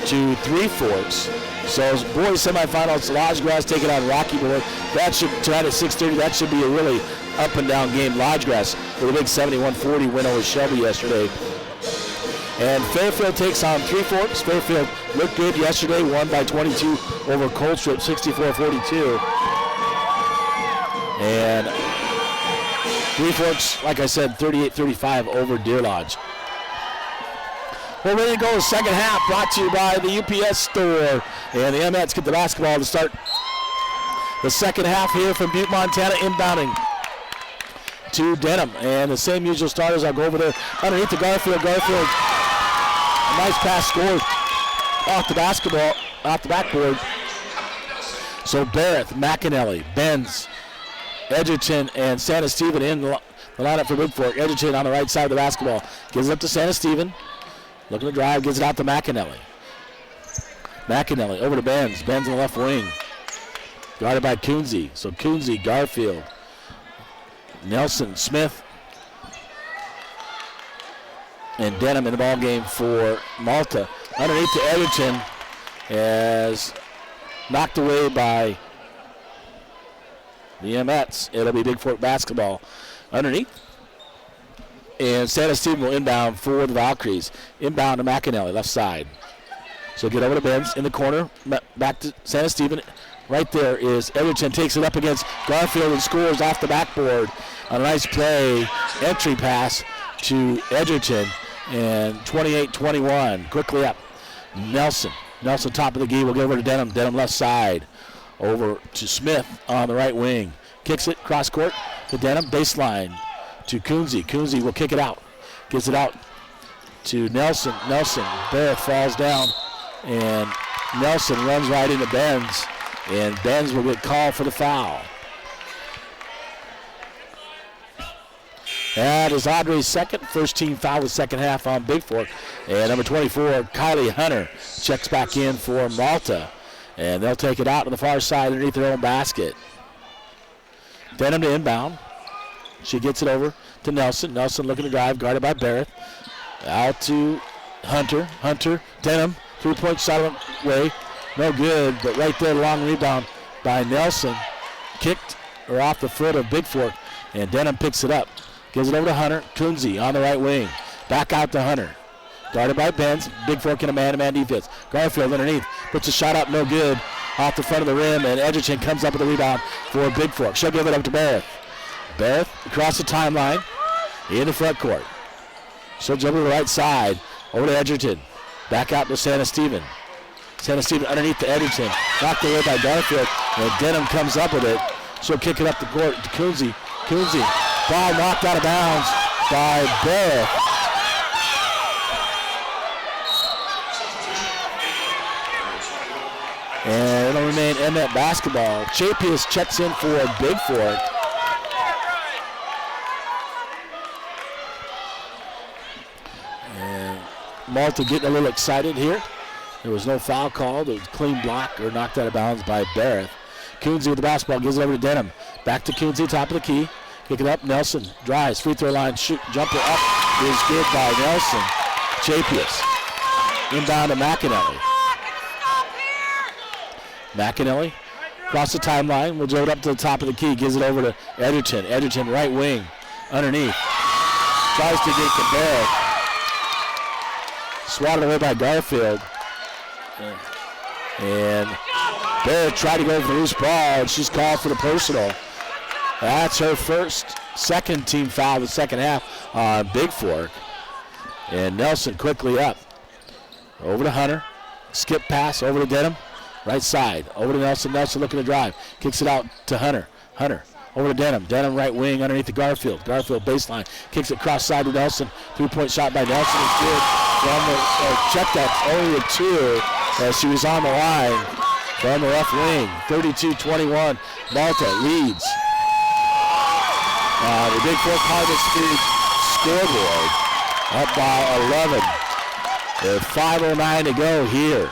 to Three Forks. So boys semifinals, Lodge Grass taking on Rocky Boy. That should, tonight at 6:30, that should be a really up and down game. Lodge Grass with a big 71-40 win over Shelby yesterday. And Fairfield takes on Three Forks. Fairfield looked good yesterday, won by 22 over Colstrip, 64-42. And Three Forks, like I said, 38-35 over Deer Lodge. We're ready to go the second half, brought to you by the UPS store. And the Mets get the basketball to start the second half here from Butte, Montana, inbounding to Denham. And the same usual starters. I'll go over there underneath the Garfield. Garfield, a nice pass scored off the basketball, off the backboard. So Barrett, McAnally, Benz, Edgerton, and Santa Stephen in the lineup for Bigfork. Edgerton on the right side of the basketball. Gives it up to Santa Stephen. Looking to drive, gives it out to McAnally. McAnally over to Benz. Benz in the left wing. Guarded by Coonsey. So Coonsey, Garfield, Nelson, Smith, and Denham in the ball game for Malta. Underneath to Edgerton, as knocked away by the Mets. It'll be Bigfork basketball underneath. And Santa Stephen will inbound for the Valkyries. Inbound to McAnally, left side. So get over to Benz in the corner. Back to Santa Stephen. Right there is Edgerton, takes it up against Garfield and scores off the backboard. A nice play, entry pass to Edgerton. And 28-21, quickly up. Nelson top of the key, will get over to Denham. Denham left side. Over to Smith on the right wing. Kicks it cross court to Denham, baseline to Coonsey. Coonsey will kick it out. Gives it out to Nelson. Nelson, Barrett falls down, and Nelson runs right into Benz, and Benz will get called for the foul. That is Audrey's second, first team foul the second half on Bigfork. And number 24, Kylie Hunter, checks back in for Malta. And they'll take it out to the far side underneath their own basket. Denham to inbound. She gets it over to Nelson. Nelson looking to drive, guarded by Barrett. Out to Hunter. Hunter, Denham, three-point shot away. No good, but right there, long rebound by Nelson. Kicked or off the foot of Bigfork, and Denham picks it up. Gives it over to Hunter. Coonsey on the right wing. Back out to Hunter. Guarded by Benz. Bigfork in a man-to-man defense. Garfield underneath. Puts a shot up, no good. Off the front of the rim, and Edgerton comes up with a rebound for Bigfork. She'll give it up to Barrett. Barrett across the timeline in the front court. She'll jump to the right side. Over to Edgerton. Back out to Santa Stephen. Santa Stephen underneath to Edgerton. Knocked away by Garfield, and Denham comes up with it. She'll kick it up the court to Coonsey. Coonsey. Ball knocked out of bounds by Barrett. And it'll remain Emmett basketball. Chapius checks in for Bigfork. And Malta getting a little excited here. There was no foul called. It was a clean block or knocked out of bounds by Barrett. Coonsey with the basketball, gives it over to Denham. Back to Coonsey, top of the key. Kick it up, Nelson drives, free throw line, shoot, jumper up is good by Nelson. Chapius. Inbound to McAnally. McAnally across the timeline, will drive it up to the top of the key, gives it over to Edgerton. Edgerton right wing, underneath. Tries to get to Barrett. Swatted away by Garfield. And Barrett tried to go for the loose ball, and she's called for the personal. That's her second team foul of the second half on Bigfork. And Nelson quickly up. Over to Hunter. Skip pass over to Denham. Right side. Over to Nelson. Nelson looking to drive. Kicks it out to Hunter. Hunter over to Denham. Denham right wing underneath the Garfield. Garfield baseline. Kicks it cross side to Nelson. 3-point shot by Nelson is good. From the check that's only a 2 as she was on the line from the left wing. 32-21. Malta leads. The Bigfork Harvest scoreboard up by 11. With 5:09 to go here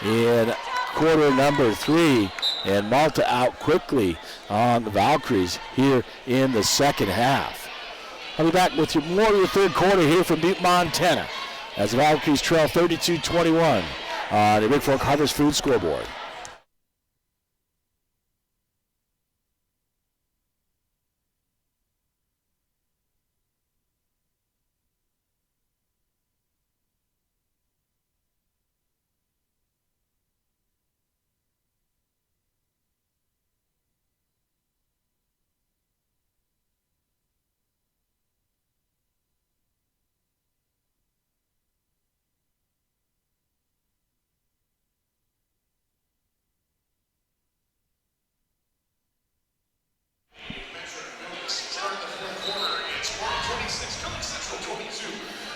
in quarter number 3, and Malta out quickly on the Valkyries here in the second half. I'll be back with you more of the third quarter here from Butte, Montana, as the Valkyries trail 32-21 on the Bigfork Harvest Food scoreboard.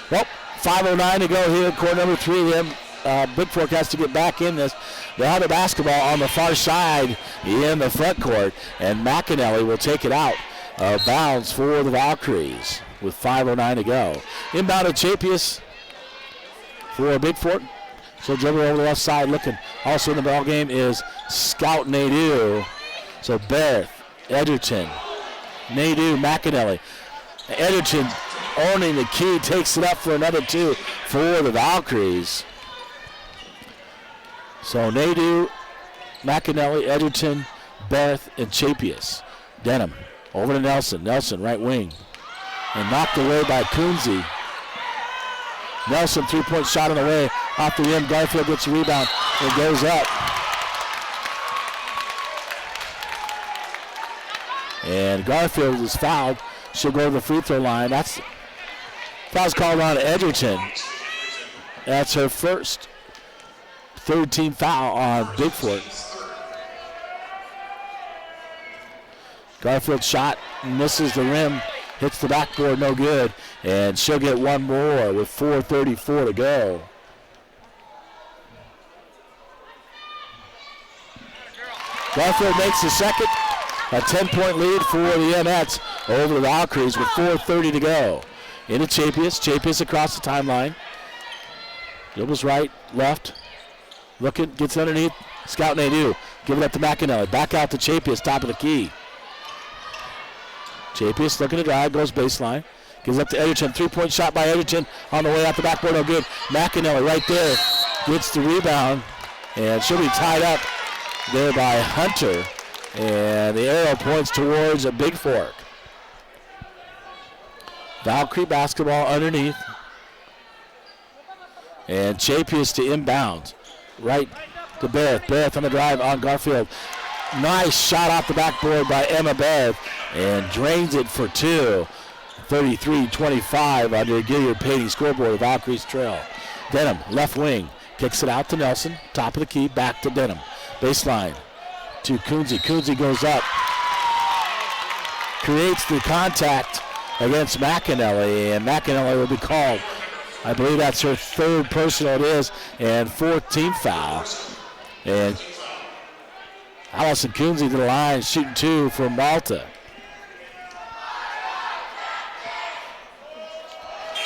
Well, 5:09 to go here in quarter number 3. Bigfork has to get back in this. They have the basketball on the far side in the front court, and McAnally will take it out of bounds for the Valkyries with 5:09 to go. Inbound to Chapius for Bigfork. So dribble over the left side looking. Also in the ball game is Scout Nadeau. So Barrett, Edgerton, Nadeau, McAnally. Edgerton owning the key, takes it up for another 2 for the Valkyries. So Nadeau, McAnally, Edgerton, Barrett, and Chapius. Denham over to Nelson. Nelson, right wing. And knocked away by Kunze. Nelson, 3-point shot on the way. Off the rim, Garfield gets a rebound and goes up. And Garfield is fouled. She'll go to the free throw line. Foul's called on Edgerton. That's her first third team foul on Bigfork. Garfield shot, misses the rim, hits the backboard, no good. And she'll get one more with 4:34 to go. Garfield makes the second. A 10-point lead for the Mets over the Valkyries with 4:30 to go. Into Chapius. Chapius across the timeline. Dribbles right, left. Looking, gets underneath. Scout Nadeau. Give it up to McAnally. Back out to Chapius, top of the key. Chapius looking to drive, goes baseline. Gives up to Edgerton. 3-point shot by Edgerton on the way out the backboard. No good. McAnally right there gets the rebound. And she'll be tied up there by Hunter. And the arrow points towards a Bigfork. Valkyrie basketball underneath. And Chapius to inbound. Right to Barrett. Barrett on the drive on Garfield. Nice shot off the backboard by Emma Barrett. And drains it for 2. 33-25 under Gilliard Painting scoreboard. Valkyrie's trail. Denham, left wing. Kicks it out to Nelson. Top of the key. Back to Denham. Baseline to Kunze. Kunze goes up. Creates the contact against McAnally, and McAnally will be called. I believe that's her third personal it is, and 4th team foul. And Allison Kunze to the line, shooting 2 for Malta.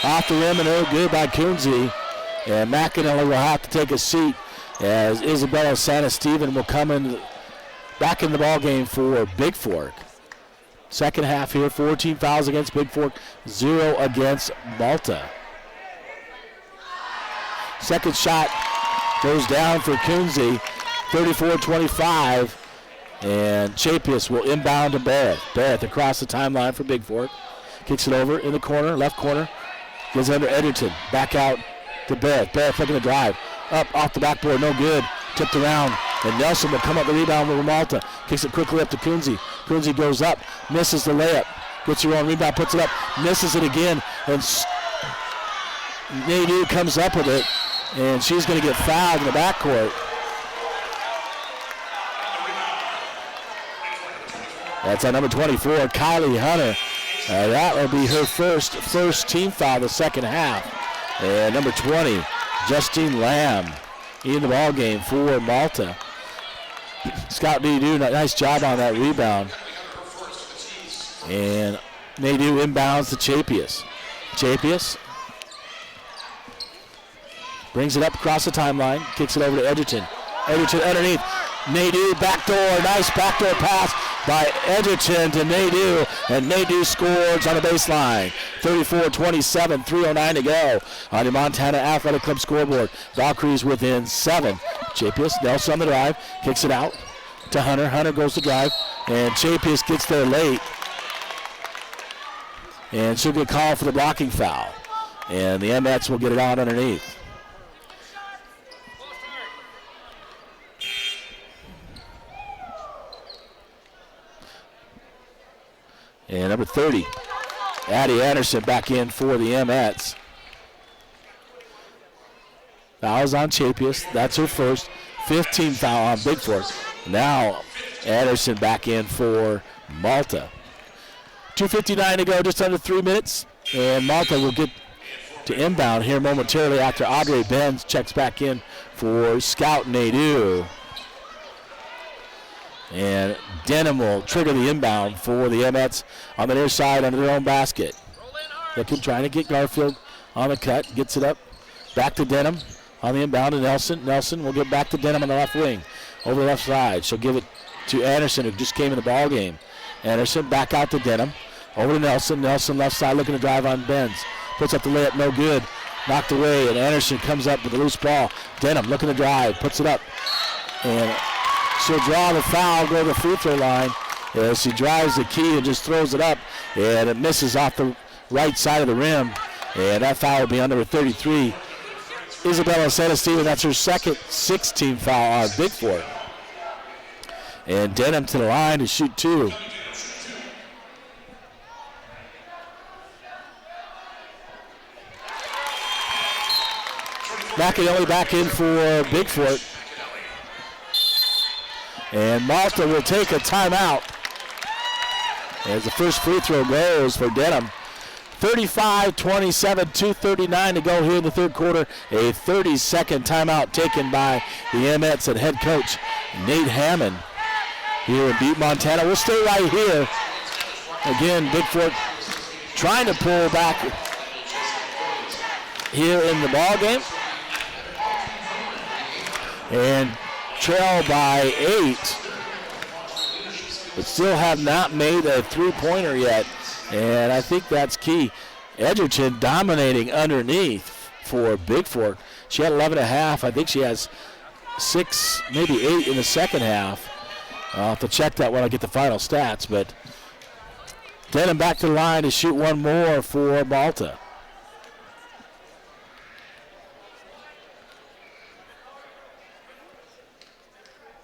Off the rim and no good by Kunze, and McAnally will have to take a seat as Isabella Sanesteven will come in back in the ball game for Bigfork. Second half here, 14 fouls against Bigfork, 0 against Malta. Second shot goes down for Kunze, 34-25, and Chapius will inbound to Barrett. Barrett across the timeline for Bigfork. Kicks it over in the corner, left corner. Goes under Edgerton, back out to Barrett. Barrett looking to drive. Up off the backboard, no good. Tipped around And Nelson will come up the rebound with Malta. Kicks it quickly up to Kunze. Kunze goes up, misses the layup. Gets her own rebound, puts it up, misses it again. And Nadeau comes up with it. And she's going to get fouled in the backcourt. That's on number 24, Kylie Hunter. That will be her first team foul the second half. And number 20, Justine Lamb in the ball game for Malta. Scout Nadeau, nice job on that rebound. And Nadeau inbounds to Chapius. Chapius brings it up across the timeline, kicks it over to Edgerton. Edgerton underneath. Nadeau backdoor, nice backdoor pass by Edgerton to Nadeau, and Nadeau scores on the baseline. 34-27, 3:09 to go on the Montana Athletic Club scoreboard. Valkyries within 7. Chapius, Nelson on the drive, kicks it out to Hunter. Hunter goes to drive, and Chapius gets there late. And she'll get called for the blocking foul. And the Mets will get it on underneath. And number 30, Addie Anderson back in for the Mets. Fouls on Chapius. That's her first. 15 foul on Bigfork. Now Anderson back in for Malta. 2:59 to go, just under 3 minutes. And Malta will get to inbound here momentarily after Audrey Benz checks back in for Scout Nadeau. And Denham will trigger the inbound for the Mets on the near side under their own basket. Looking, trying to get Garfield on the cut. Gets it up. Back to Denham on the inbound to Nelson. Nelson will get back to Denham on the left wing. Over the left side. She'll give it to Anderson, who just came in the ball game. Anderson back out to Denham. Over to Nelson. Nelson left side looking to drive on Benz. Puts up the layup, no good. Knocked away, and Anderson comes up with a loose ball. Denham looking to drive. Puts it up. And she'll draw the foul, go to the free throw line. As she drives the key and just throws it up, and it misses off the right side of the rim. And that foul will be on number 33, Isabella Celestino. That's her second 16 foul on Bigfork. And Denham to the line to shoot 2. McAnally back in for Bigfork. And Malta will take a timeout as the first free throw goes for Denham. 35-27, 2:39 to go here in the third quarter. A 30-second timeout taken by the Mets and head coach Nate Hammond here in Butte, Montana. We'll stay right here. Again, Bigfork trying to pull back here in the ball game. And trail by 8, but still have not made a three-pointer yet, and I think that's key. Edgerton dominating underneath for Bigfork. She had 11.5. I think she has 6, maybe 8 in the second half. I'll have to check that when I get the final stats, but Denham back to the line to shoot one more for Malta.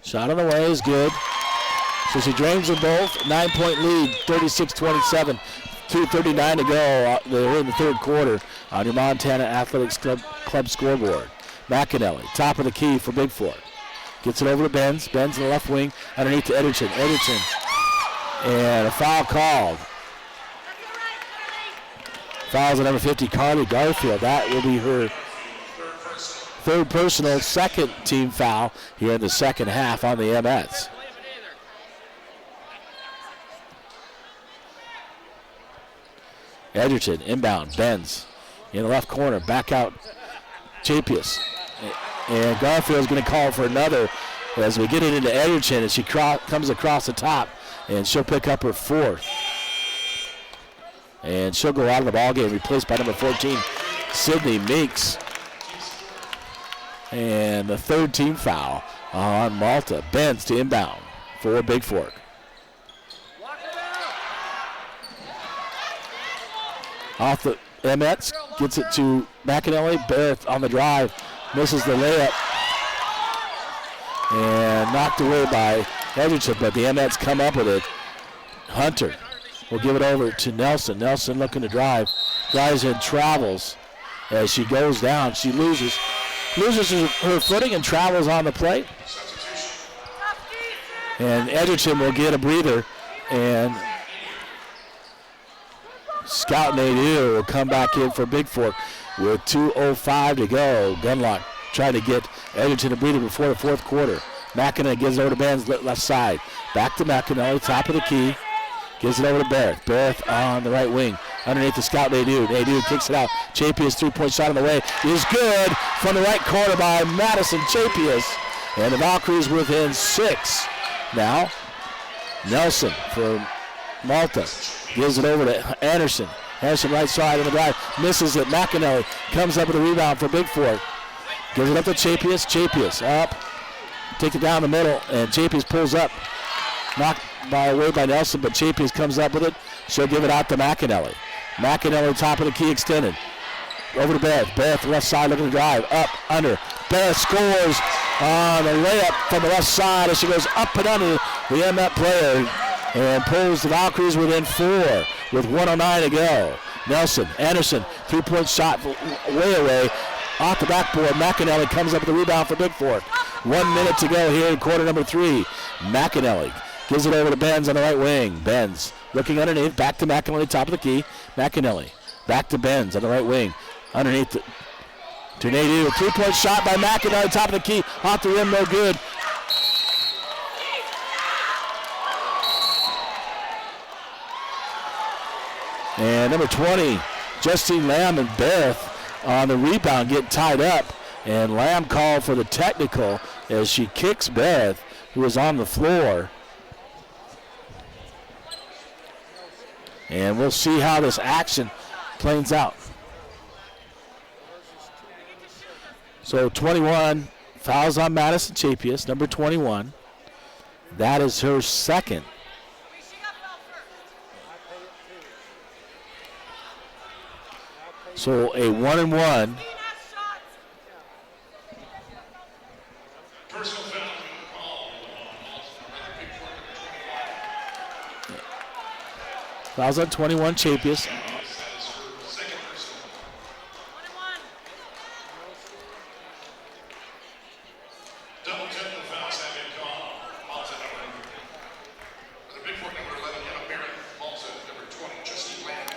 Shot on the way is good. So she drains them both. 9-point lead, 36-27. 2:39 to go. They're in the third quarter on your Montana Athletics Club scoreboard. McAnally, top of the key for Bigfork. Gets it over to Benz. Benz in the left wing, underneath to Edgerton. Edgerton. And a foul called. Fouls on number 50, Carly Garfield. That will be her third personal, second team foul here in the second half on the Mets. Edgerton inbound, Benz in the left corner, back out Chapius. And Garfield's going to call for another as we get it into Edgerton, and she comes across the top, and she'll pick up her fourth. And she'll go out of the ballgame, replaced by number 14, Sydney Meeks. And the third team foul on Malta. Benz to inbound for Bigfork. Off the Mets, gets it to McAnally. Barrett on the drive, misses the layup. and knocked away by Edgerton, but the Mets come up with it. Hunter will give it over to Nelson. Nelson looking to drive. Drives in, travels. As she goes down, she loses her footing and travels on the plate. And Edgerton will get a breather, and Scout Nadeau will come back in for Bigfork with 2:05 to go. Gunlock trying to get Edgerton a breather before the fourth quarter. McInerney gives it over to Benz left side. Back to McInerney, top of the key. Gives it over to Barrett. Barrett on the right wing. Underneath the Scout Nadeau. Nadeau kicks it out. Chapius three-point shot on the way is good from the right corner by Madison Chapius. And the Valkyries within 6. Now, Nelson for Malta. Gives it over to Anderson. Anderson right side on the drive. Misses it. McInerney comes up with a rebound for Bigfork. Gives it up to Chapius. Chapius up. Take it down the middle, and Chapius pulls up. Knocked away by Nelson, but Chapius comes up with it. She'll give it out to McInerney. McInerney, top of the key, extended. Over to Beth. Beth, left side, looking to drive. Up, under. Beth scores on the layup from the left side as she goes up and under the MF player and pulls the Valkyries within 4 with 1:09 to go. Nelson, Anderson, three-point shot way away. Off the backboard, McInerney comes up with the rebound for Bigfork. 1 minute to go here in quarter number 3. McInerney gives it over to Benz on the right wing. Benz looking underneath, back to McInerney, top of the key. McInerney back to Benz on the right wing. Underneath to Nadeau. Three-point shot by McInerney, top of the key. Off the rim, no good. And number 20, Justine Lamb and Beth on the rebound get tied up. And Lamb called for the technical as she kicks Beth, who is on the floor. And we'll see how this action plays out. So 21 fouls on Madison Chapius, number 21. That is her second. So a 1-and-1. Fouls on 21, Chapius. Double technical fouls have been called. Malta number, the Bigfork number 11, Emma Barrett. Malta number 20, Justine Lamb.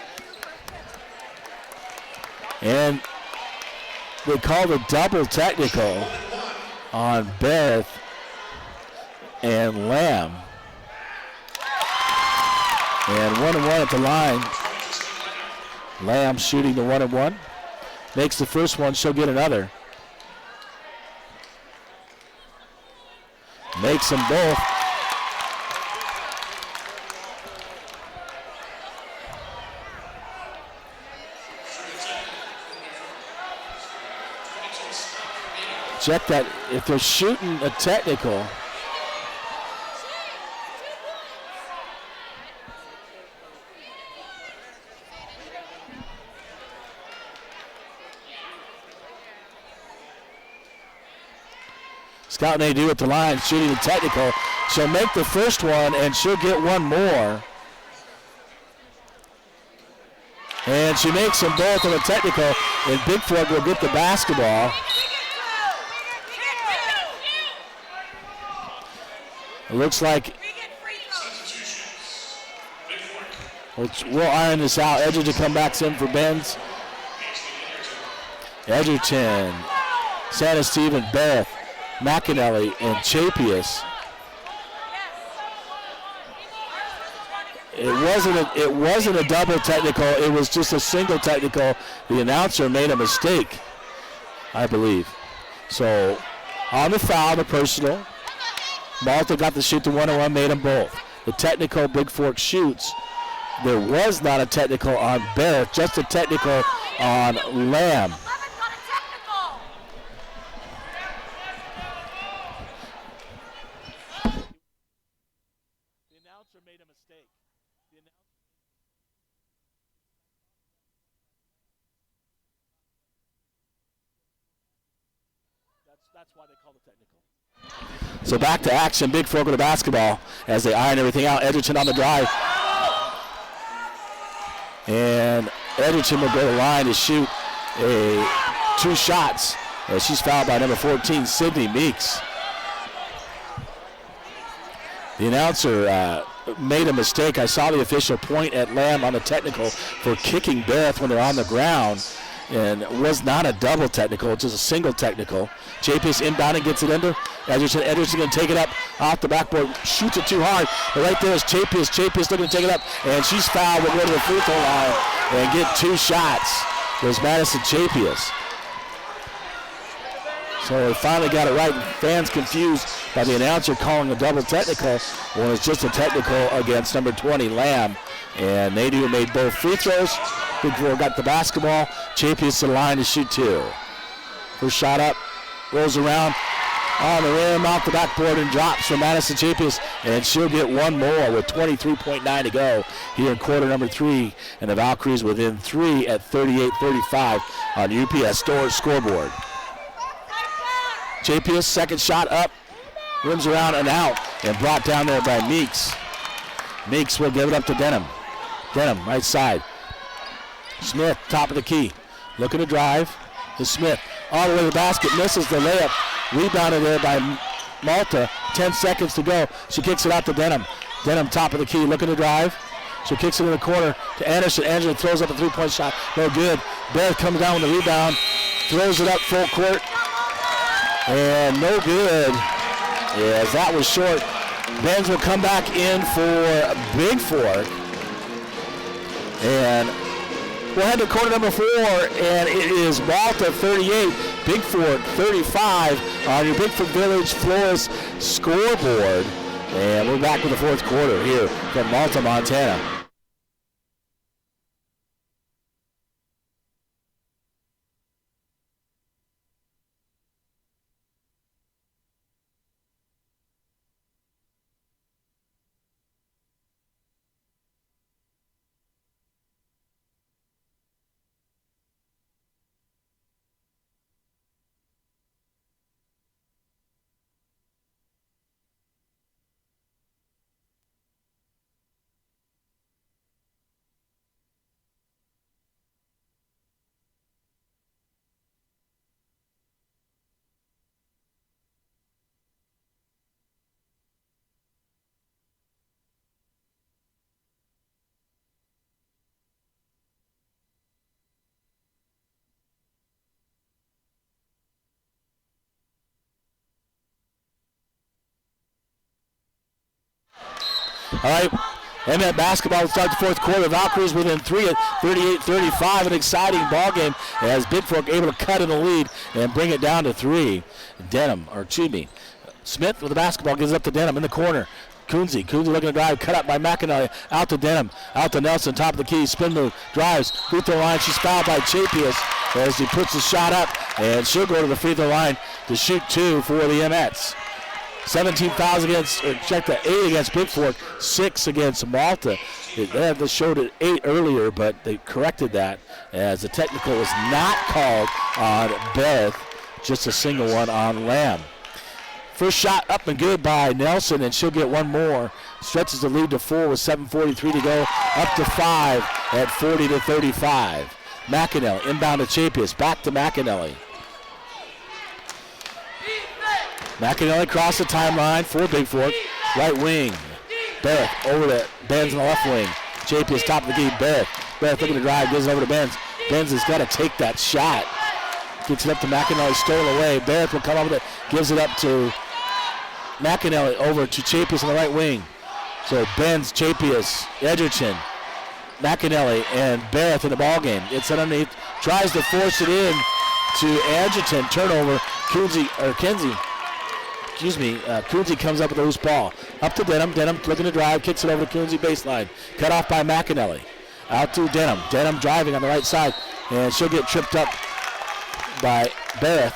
And they called a double technical on Beth and Lamb. And 1-and-1 at the line. Lamb shooting the 1-and-1. Makes the first one, she'll get another. Makes them both. Check that, if they're shooting a technical, Scout Nadeau at the line, shooting the technical. She'll make the first one, and she'll get one more. And she makes them both on a technical, and Bigfork will get the basketball. It looks like we'll iron this out. Edgerton come back in for Benz. Edgerton, Santa Stephen, Beth, McInerney, and Chapius. It wasn't a double technical. It was just a single technical. The announcer made a mistake, I believe. So on the foul, the personal, Malta got to shoot the 1-on-1, made them both. The technical Bigfork shoots. There was not a technical on Beth, just a technical on Lamb. The announcer made a mistake. That's why they call the technical. So back to action. Bigfork with the basketball as they iron everything out. Edgerton on the drive. And Edgerton will go to the line to shoot 2 shots. She's fouled by number 14, Sydney Meeks. The announcer made a mistake. I saw the official point at Lamb on the technical for kicking Beth when they're on the ground, and it was not a double technical, just a single technical. JPS inbound and gets it under. Edgerton going to take it up off the backboard, shoots it too hard. But right there is JPS. JPS looking to take it up, and she's fouled. Will go to the free throw line and get 2 shots. There's Madison JPS. So they finally got it right. Fans confused by the announcer calling a double technical when it's just a technical against number 20, Lamb. And they do made both free throws. Bigfork got the basketball. JPS to the line to shoot 2. First shot up, rolls around on the rim, off the backboard, and drops from Madison JPS. And she'll get one more with 23.9 to go here in quarter number 3. And the Valkyries within 3 at 38-35 on UPS scoreboard. JPS second shot up, rims around and out, and brought down there by Meeks. Meeks will give it up to Denham. Denham, right side. Smith, top of the key. Looking to drive to Smith. All the way to the basket, misses the layup. Rebounded there by Malta. 10 seconds to go. She kicks it out to Denham. Denham, top of the key, looking to drive. She kicks it in the corner to Anderson. Anderson throws up a 3-point shot. No good. Bear comes down with the rebound. Throws it up full court. And no good. Yes, that was short. Benz will come back in for Bigfork. And we'll head to quarter number 4, and it is Malta 38, Bigfork 35 on your Bigfork Village Flores scoreboard. And we're back with the 4th quarter here from Malta, Montana. All right, MF basketball will start the 4th quarter. Valkyries within 3 at 38-35. An exciting ball game as Bigfork able to cut in the lead and bring it down to 3. Smith with the basketball gives it up to Denham in the corner. Coonsey looking to drive, cut up by McAnally, out to Denham, out to Nelson, top of the key, spin move, drives, free throw line. She's fouled by Chapius as he puts the shot up, and she'll go to the free throw line to shoot 2 for the Mets. 17 fouls against, 8 against Bigfork, 6 against Malta. They had showed it 8 earlier, but they corrected that as the technical was not called on Beth, just a single one on Lamb. First shot up and good by Nelson, and she'll get one more. Stretches the lead to 4 with 7:43 to go, up to 5 at 40-35. McAnally inbound to Chapius, back to McAnally. McAnally across the timeline for Bigfork. Right wing. Barrett over to Benz in the left wing. Chapius top of the key. Barrett looking to drive, gives it over to Benz. Benz has got to take that shot. Gets it up to McAnally, stole away. Barrett will come up with it, gives it up to McAnally, over to Chapius on the right wing. So Benz, Chapius, Edgerton, McAnally, and Barrett in the ball game. It's underneath, tries to force it in to Edgerton. Turnover. Coonsey comes up with a loose ball. Up to Denham. Denham looking to drive, kicks it over to Coonsey baseline. Cut off by McAnally. Out to Denham. Denham driving on the right side, and she'll get tripped up by Barrett.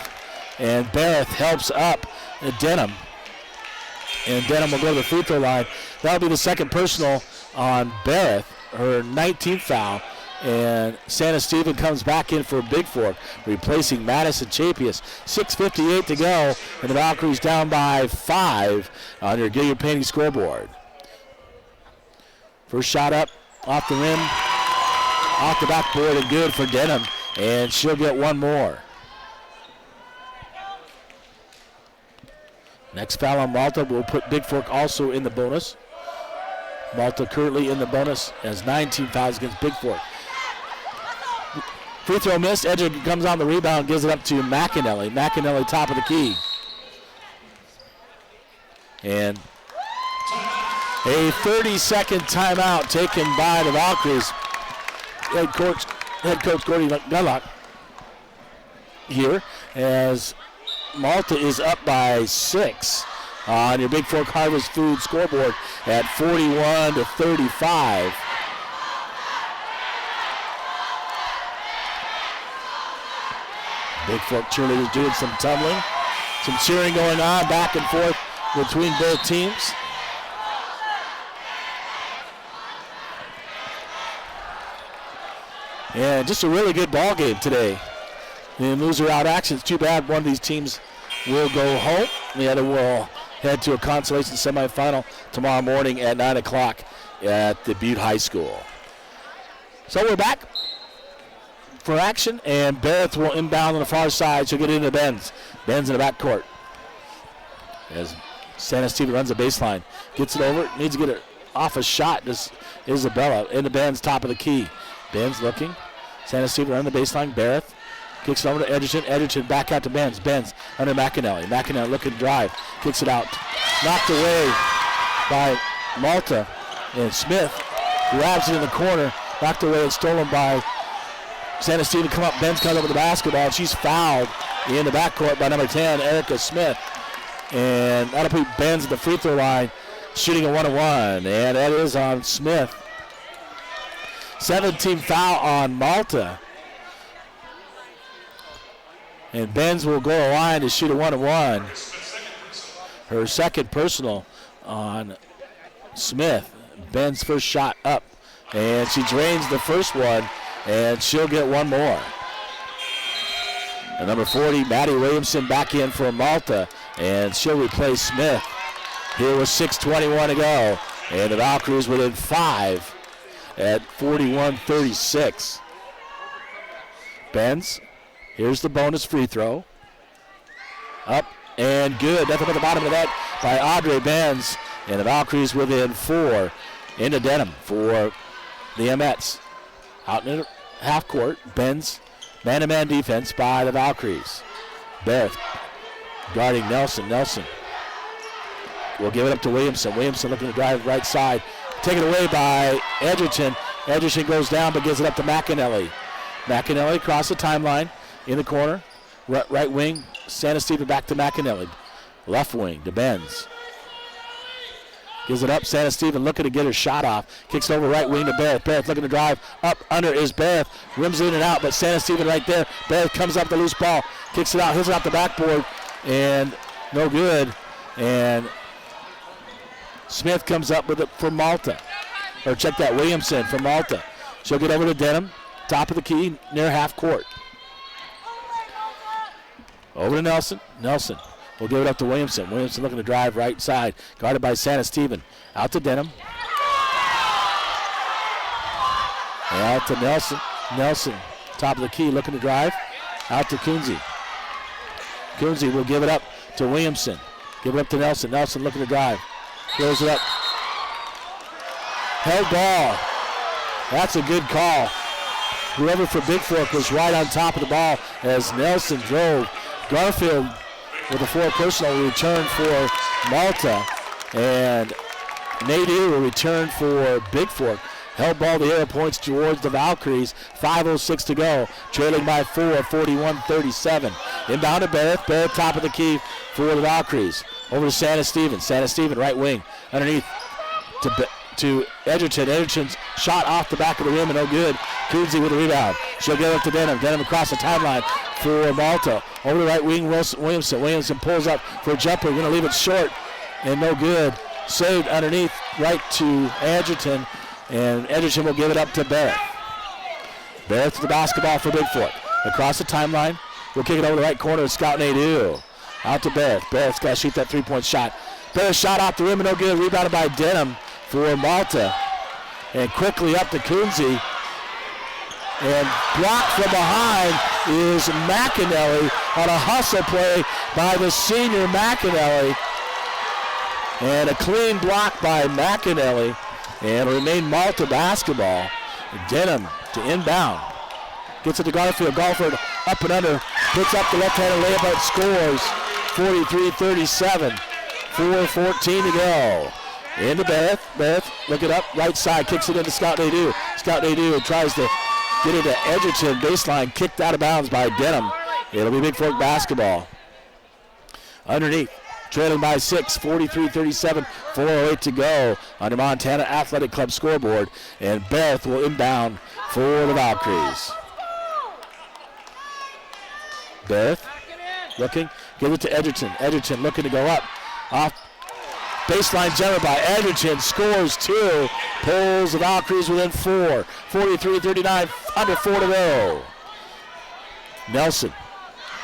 And Barrett helps up Denham. And Denham will go to the free throw line. That'll be the second personal on Barrett, her 19th foul. And Santa Stephen comes back in for Bigfork, replacing Madison Chapius. 6:58 to go, and the Valkyries down by 5 on your Gilliard Painting scoreboard. First shot up, off the rim, off the backboard, and good for Denham. And she'll get one more. Next foul on Malta will put Bigfork also in the bonus. Malta currently in the bonus has 19 fouls against Bigfork. Free throw missed. Edger comes on the rebound, gives it up to McAnally. McAnally top of the key. And a 30-second timeout taken by the Valkyries. Head coach Gordy Gullock here as Malta is up by 6 on your Bigfork Harvest Food scoreboard at 41-35. Bigfork cheerleaders doing some tumbling, some cheering going on back and forth between both teams. And just a really good ball game today. In loser out action, it's too bad one of these teams will go home. The other will head to a consolation semifinal tomorrow morning at 9 o'clock at the Butte High School. So we're back for action, and Barrett will inbound on the far side. She'll get into Benz. Benz in the backcourt. As Santa Stephen runs the baseline. Gets it over, needs to get it off a shot. This Isabella into Benz, top of the key. Benz looking. Santa Stephen on the baseline. Barrett kicks it over to Edgerton. Edgerton back out to Benz. Benz under McAnally. McAnally looking to drive. Kicks it out. Knocked away by Malta. And Smith grabs it in the corner. Knocked away and stolen by Santa Stephen. Come up. Benz comes up with the basketball. And she's fouled in the backcourt by number 10, Erica Smith. And that'll put Benz at the free throw line, shooting a 1-1. And that is on Smith. 17 foul on Malta. And Benz will go a line to shoot a 1-1. Her second personal on Smith. Ben's first shot up. And she drains the first one, and she'll get one more. And number 40, Maddie Williamson, back in for Malta, and she'll replace Smith. Here with 6:21 to go, and the Valkyries within 5 at 41-36. Benz, here's the bonus free throw. Up and good. Nothing but the bottom of the net by Audrey Benz, and the Valkyries within 4 into Denham for the Mets. Out in the half court, Benz, man-to-man defense by the Valkyries. Barrett guarding Nelson. Nelson will give it up to Williamson. Williamson looking to drive right side. Taken away by Edgerton. Edgerton goes down but gives it up to McAnally. McAnally across the timeline in the corner. Right wing, Santa Stephen back to McAnally. Left wing to Benz. Gives it up. Santa Stephen looking to get her shot off. Kicks it over right wing to Barrett. Barrett looking to drive. Up under is Barrett. Rims in and out, but Santa Stephen right there. Barrett comes up the loose ball. Kicks it out. Hits it off the backboard. And no good. And Smith comes up with it for Malta. Or check that, Williamson for Malta. She'll get over to Denham. Top of the key near half court. Over to Nelson. Nelson. We'll give it up to Williamson. Williamson looking to drive right side. Guarded by Santa Stephen. Out to Denham. And out to Nelson. Nelson, top of the key, looking to drive. Out to Kunze. Kunze will give it up to Williamson. Give it up to Nelson. Nelson looking to drive. Throws it up. Held ball. That's a good call. Whoever for Bigfork was right on top of the ball as Nelson drove. Garfield with a 4 personal return for Malta, and Nadir will return for Bigfork. Held ball, the arrow points towards the Valkyries. 5:06 to go, trailing by 4, 41-37. Inbound to Barrett. Barrett top of the key for the Valkyries. Over to Santa Stephen. Santa Stephen, right wing, underneath to Edgerton. Edgerton's shot off the back of the rim and no good. Kunze with a rebound. She'll get up to Denham. Denham across the timeline for Malta. Over the right wing, Williamson. Williamson pulls up for a jumper. Going to leave it short and no good. Saved underneath right to Edgerton, and Edgerton will give it up to Barrett. Barrett to the basketball for Bigfork. Across the timeline. We'll kick it over the right corner to Scout Nadeau. Out to Barrett. Barrett's got to shoot that three-point shot. Barrett shot off the rim and no good. Rebounded by Denham for Malta. And quickly up to Kunze. And blocked from behind is McAnally on a hustle play by the senior McAnally. And a clean block by McAnally. And remain Malta basketball. Denham to inbound. Gets it to Garfield. Garfield up and under. Puts up the left-handed layup and scores. 43-37. 4:14 to go. Into Barrett. Barrett looking up. Right side. Kicks it into Scout Nadeau. Scout Nadeau tries to get into Edgerton. Baseline kicked out of bounds by Denham. It'll be Bigfork basketball. Underneath. Trailing by 6, 43-37, 4:08 to go on the Montana Athletic Club scoreboard. And Barrett will inbound for the Valkyries. Barrett looking, give it to Edgerton. Edgerton looking to go up. Off baseline jumper by Edgerton, scores 2, pulls the Valkyries within 4. 43-39, under 4 to go. Nelson.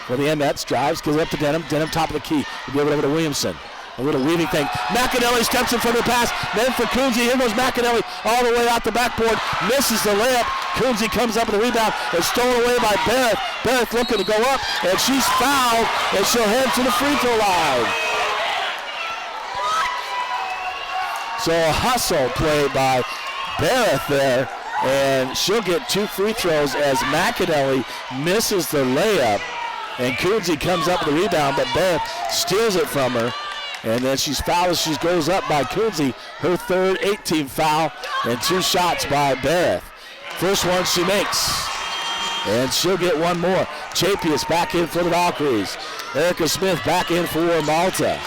For the Mets, drives, gives it up to Denham. Denham top of the key. We'll give it over to Williamson. A little weaving thing. McAnally steps in front of the pass. Then for Kunze. Here goes McAnally all the way out the backboard. Misses the layup. Kunze comes up with the rebound. It's stolen away by Barrett. Barrett looking to go up, and she's fouled, and she'll head to the free throw line. So a hustle play by Barrett there, and she'll get 2 free throws as McAnally misses the layup. And Kunze comes up with the rebound, but Barrett steals it from her. And then she's fouled as she goes up by Kunze, her third 18 foul, and 2 shots by Barrett. First one she makes, and she'll get 1 more. Chapius back in for the Valkyries. Erica Smith back in for Malta.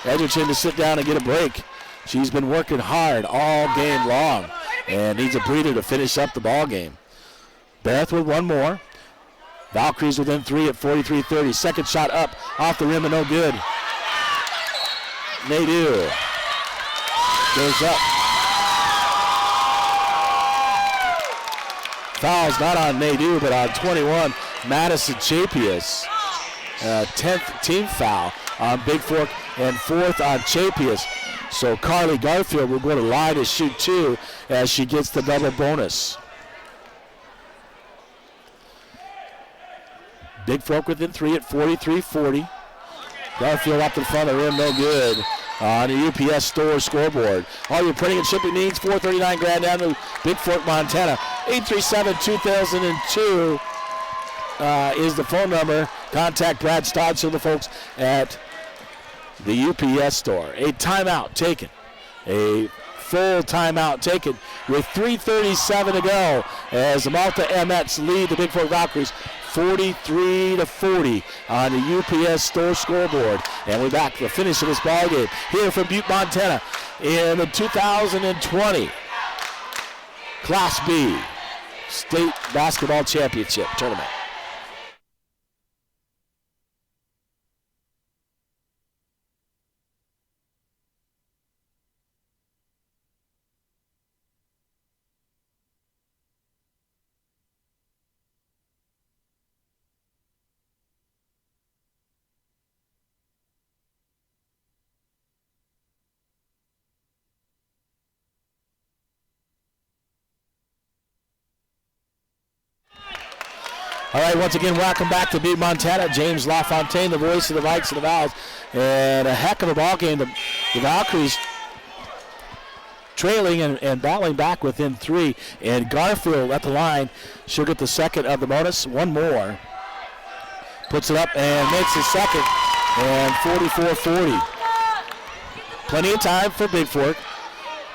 Edgerton to sit down and get a break. She's been working hard all game long and needs a breather to finish up the ball game. Barrett with 1 more. Valkyries within 3 at 43-30. Second shot up off the rim and no good. Nadeau goes up. Foul's not on Nadeau, but on 21, Madison Chapius. 10th team foul on Bigfork and 4th on Chapius. So Carly Garfield will go to line to shoot 2 as she gets the double bonus. Bigfork within 3 at 43-40. Garfield up in front of the rim, no good on the UPS store scoreboard. All your printing and shipping needs, 439 Grand Avenue, Bigfork, Montana. 837-2002 is the phone number. Contact Brad Stodge and the folks at the UPS store. A timeout taken. A full timeout taken with 3:37 to go as the Malta Mets lead the Bigfork Valkyries 43-40 on the UPS store scoreboard. And we're back to the finish of this ball game here from Butte, Montana in the 2020 Class B State Basketball Championship Tournament. All right, once again, welcome back to Butte, Montana. James LaFontaine, the voice of the Vikes and the Vals. And a heck of a ball game. The Valkyries trailing and battling back within 3. And Garfield at the line. She'll get the second of the bonus. 1 more. Puts it up and makes the second. And 44-40. Plenty of time for Bigfork.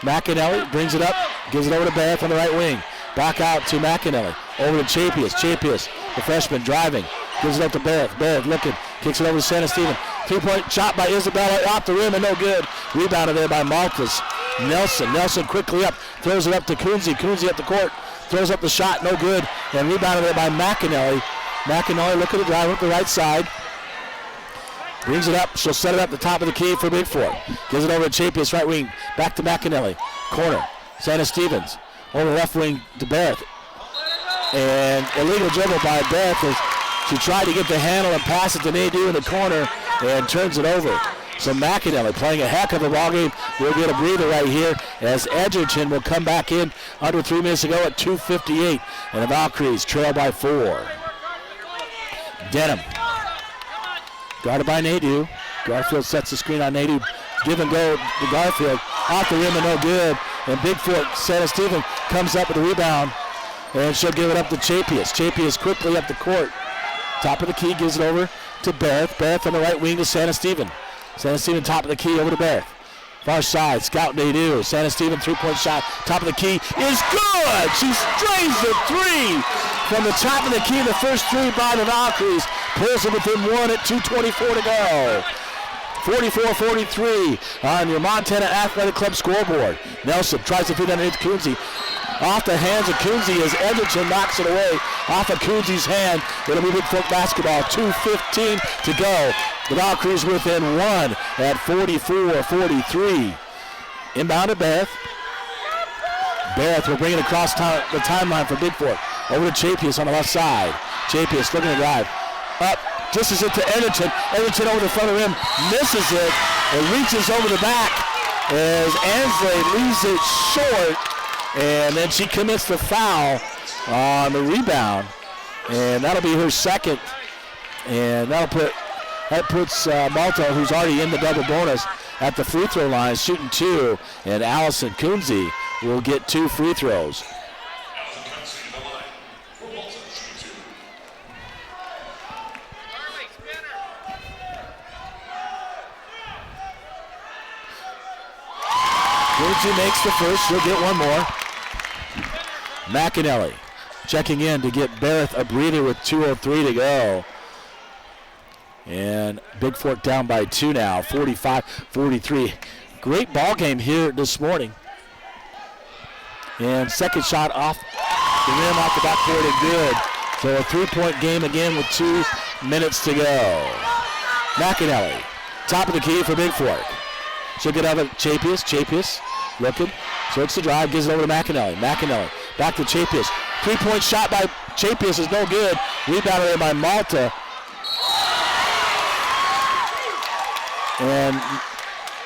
McAnally brings it up, gives it over to Barrett on the right wing. Back out to McAnally. Over to Chapius. Chapius, the freshman, driving. Gives it up to Barrett. Barrett looking. Kicks it over to Santa Stephen. 3-point shot by Isabella off the rim and no good. Rebounded there by Maltas. Nelson. Nelson quickly up. Throws it up to Kunze. Kunze up the court. Throws up the shot. No good. And rebounded there by McAnally. McAnally looking to drive up the right side. Brings it up. She'll set it up the top of the key for Bigfork. Gives it over to Chapius, right wing. Back to McAnally. Corner. Santa Stevens. Over left wing to Barrett. And illegal dribble by Beth as she tried to get the handle and pass it to Nadeau in the corner and turns it over. So McAnally playing a heck of a ball game. We'll get a breather right here as Edgerton will come back in under 3 minutes to go at 2:58. And the Valkyries trail by 4. Denham. Guarded by Nadeau. Garfield sets the screen on Nadeau. Give and go to Garfield. Off the rim and no good. And Bigfork, Santa Stephen comes up with a rebound. And she'll give it up to Chapius. Chapius quickly up the court. Top of the key, gives it over to Barrett. Barrett on the right wing to Santa Stephen. Santa Stephen top of the key over to Barrett. Far side, Scout Nadeau. Santa Stephen three-point shot. Top of the key is good. She strains the three from the top of the key. The first three by the Valkyries. Pulls it within 1 at 2:24 to go. 44-43 on your Montana Athletic Club scoreboard. Nelson tries to feed underneath Coonsey. Off the hands of Coonsey as Edgerton knocks it away. Off of Coonsey's hand. It'll be Bigfork basketball. 2:15 to go. The Valkyries within 1 at 44-43. Inbound to Beth. Beth will bring it across the timeline for Bigfork. Over to Chapius on the left side. Chapius looking to drive. Up. Dishes it to Edgerton. Edgerton over the front of the rim. Misses it. And reaches over the back as Ansley leaves it short. And then she commits the foul on the rebound. And that'll be her second. And that puts Malta, who's already in the double bonus, at the free throw line, shooting 2. And Allison Coonsey will get 2 free throws. Coonsey makes the first. She'll get one more. McAnally checking in to get Barrett a breather with 2:03 to go. And Bigfork down by 2 now, 45-43. Great ball game here this morning. And second shot off the rim, off the backboard, and good. So a 3-point game again with 2 minutes to go. McAnally, top of the key for Bigfork. She'll get out of Chapius. Chapius looking. Starts the drive, gives it over to McAnally. McAnally back to Chapius. 3-point shot by Chapius is no good. Rebounded by Malta. And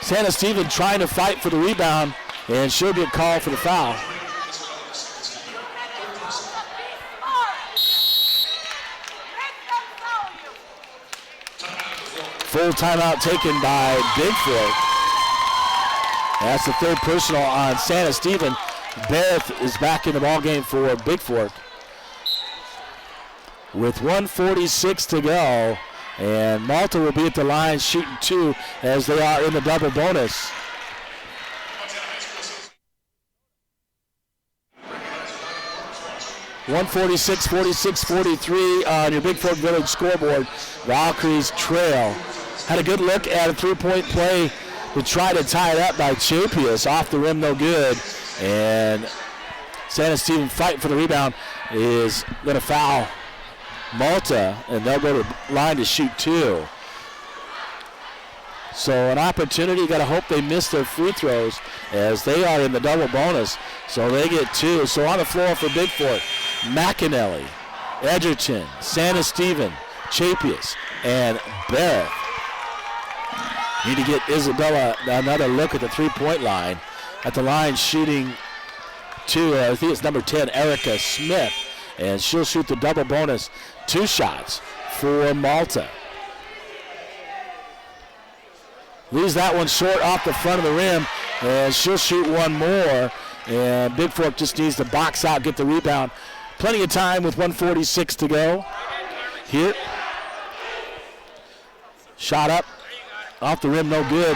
Santa Stephen trying to fight for the rebound, and she'll get called for the foul. Full timeout taken by Bigfork. That's the third personal on Santa Stephen. Barrett is back in the ballgame for Bigfork. With 1:46 to go, and Malta will be at the line shooting 2 as they are in the double bonus. (146, 46, 43) on your Bigfork Village scoreboard. Valkyries trail. Had a good look at a 3-point play to try to tie it up by Chapius. Off the rim, no good. And Santa Stephen fighting for the rebound is going to foul Malta, and they'll go to the line to shoot 2. So an opportunity, got to hope they miss their free throws as they are in the double bonus. So they get 2. So on the floor for Bigfork, McAnally, Edgerton, Santa Stephen, Chapius, and Barrett. Need to get Isabella another look at the 3-point line. At the line shooting 2, I think it's number 10, Erica Smith. And she'll shoot the double bonus 2 shots for Malta. Leaves that one short off the front of the rim, and she'll shoot one more. And Bigfork just needs to box out, get the rebound. Plenty of time with 1:46 to go. Here. Shot up. Off the rim, no good.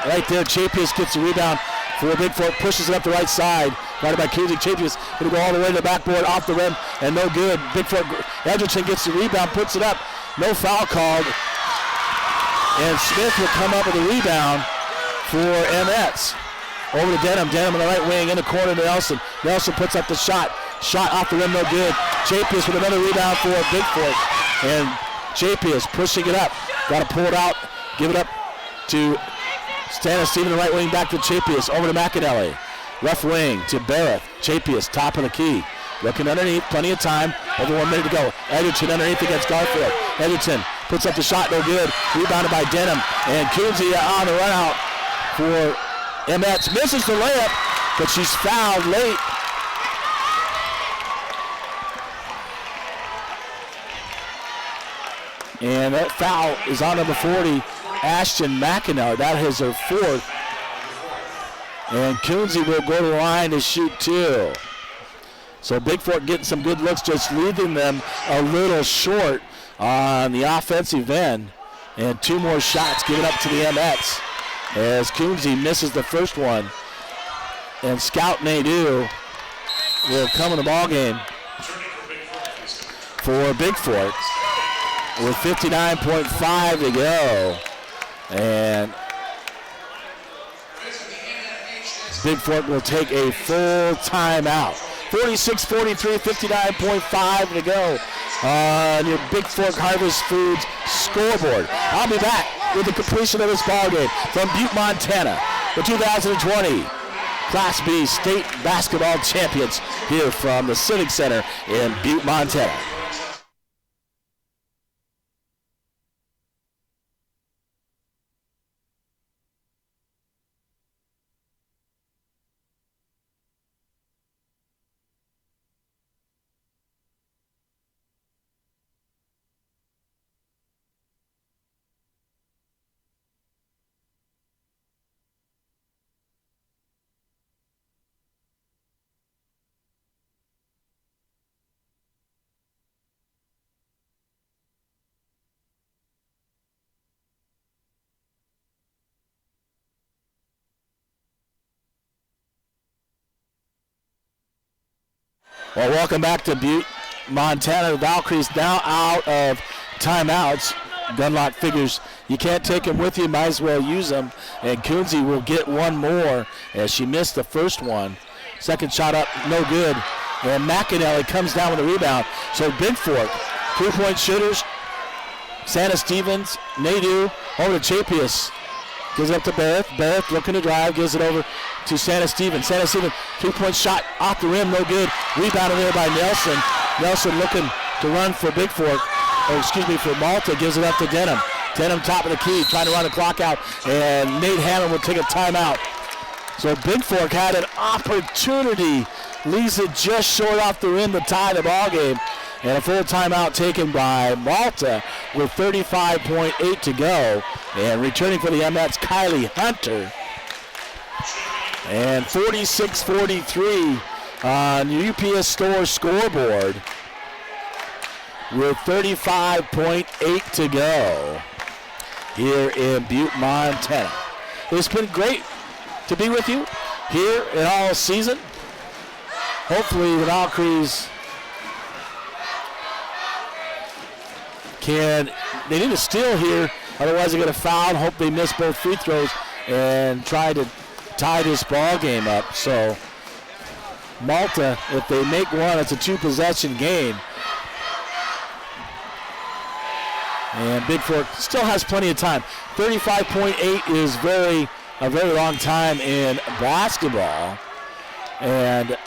Right there, Chapius gets the rebound for Bigfork, pushes it up the right side. Guarded by Coonsey. Chapius going to go all the way to the backboard, off the rim, and no good. Bigfork, Edgerton gets the rebound, puts it up. No foul called. And Smith will come up with a rebound for Mets. Over to Denham. Denham on the right wing, in the corner to Nelson. Nelson puts up the shot. Shot off the rim, no good. Chapius with another rebound for Bigfork. And Chapius pushing it up. Got to pull it out. Give it up to Santa Stephen, the right wing, back to Chapius. Over to McAnally. Left wing to Barrett. Chapius, top of the key. Looking underneath, plenty of time. Over 1 minute to go. Edgerton underneath against Garfield. Edgerton puts up the shot, no good. Rebounded by Denham. And Coonsey on the run out for Emmets. Misses the layup, but she's fouled late. And that foul is on number 40, Ashton McInerney. That is her fourth. And Coonsey will go to the line to shoot 2. So Bigfork getting some good looks, just leaving them a little short on the offensive end. And 2 more shots given up to the Emmets as Coonsey misses the first one. And Scout Nadeau will come in the ball game for Bigfork with 59.5 to go. And Bigfork will take a full timeout. 46-43, 59.5 to go on your Bigfork Harvest Foods scoreboard. I'll be back with the completion of this ball game from Butte, Montana, the 2020 Class B State Basketball Champions here from the Civic Center in Butte, Montana. Well, welcome back to Butte, Montana. The Valkyries now out of timeouts. Gunlock figures you can't take them with you, might as well use them. And Coonsey will get one more as she missed the first one. Second shot up, no good. And McInerney comes down with a rebound. So Bigfork, 3-point shooters. Santa Stevens, Nadeau, over to Chapius. Gives it up to Barrett. Barrett looking to drive, gives it over to Santa Stevens. Santa Stevens, 3-point shot off the rim, no good. Rebounded there by Nelson. Nelson looking to run for for Malta, gives it up to Denham. Denham top of the key, trying to run the clock out, and Nate Hammond will take a timeout. So Bigfork had an opportunity, leaves it just short off the rim to tie the ball game. And a full timeout taken by Malta with 35.8 to go. And returning for the Emmets, Kylie Hunter. And 46-43 on the UPS Store scoreboard with 35.8 to go here in Butte, Montana. It's been great to be with you here in all season. Hopefully the Valkyries they need a steal here, otherwise they get a foul. Hope they miss both free throws and try to tie this ball game up. So Malta, if they make one, it's a 2-possession game. And Bigfork still has plenty of time. 35.8 is a very long time in basketball. And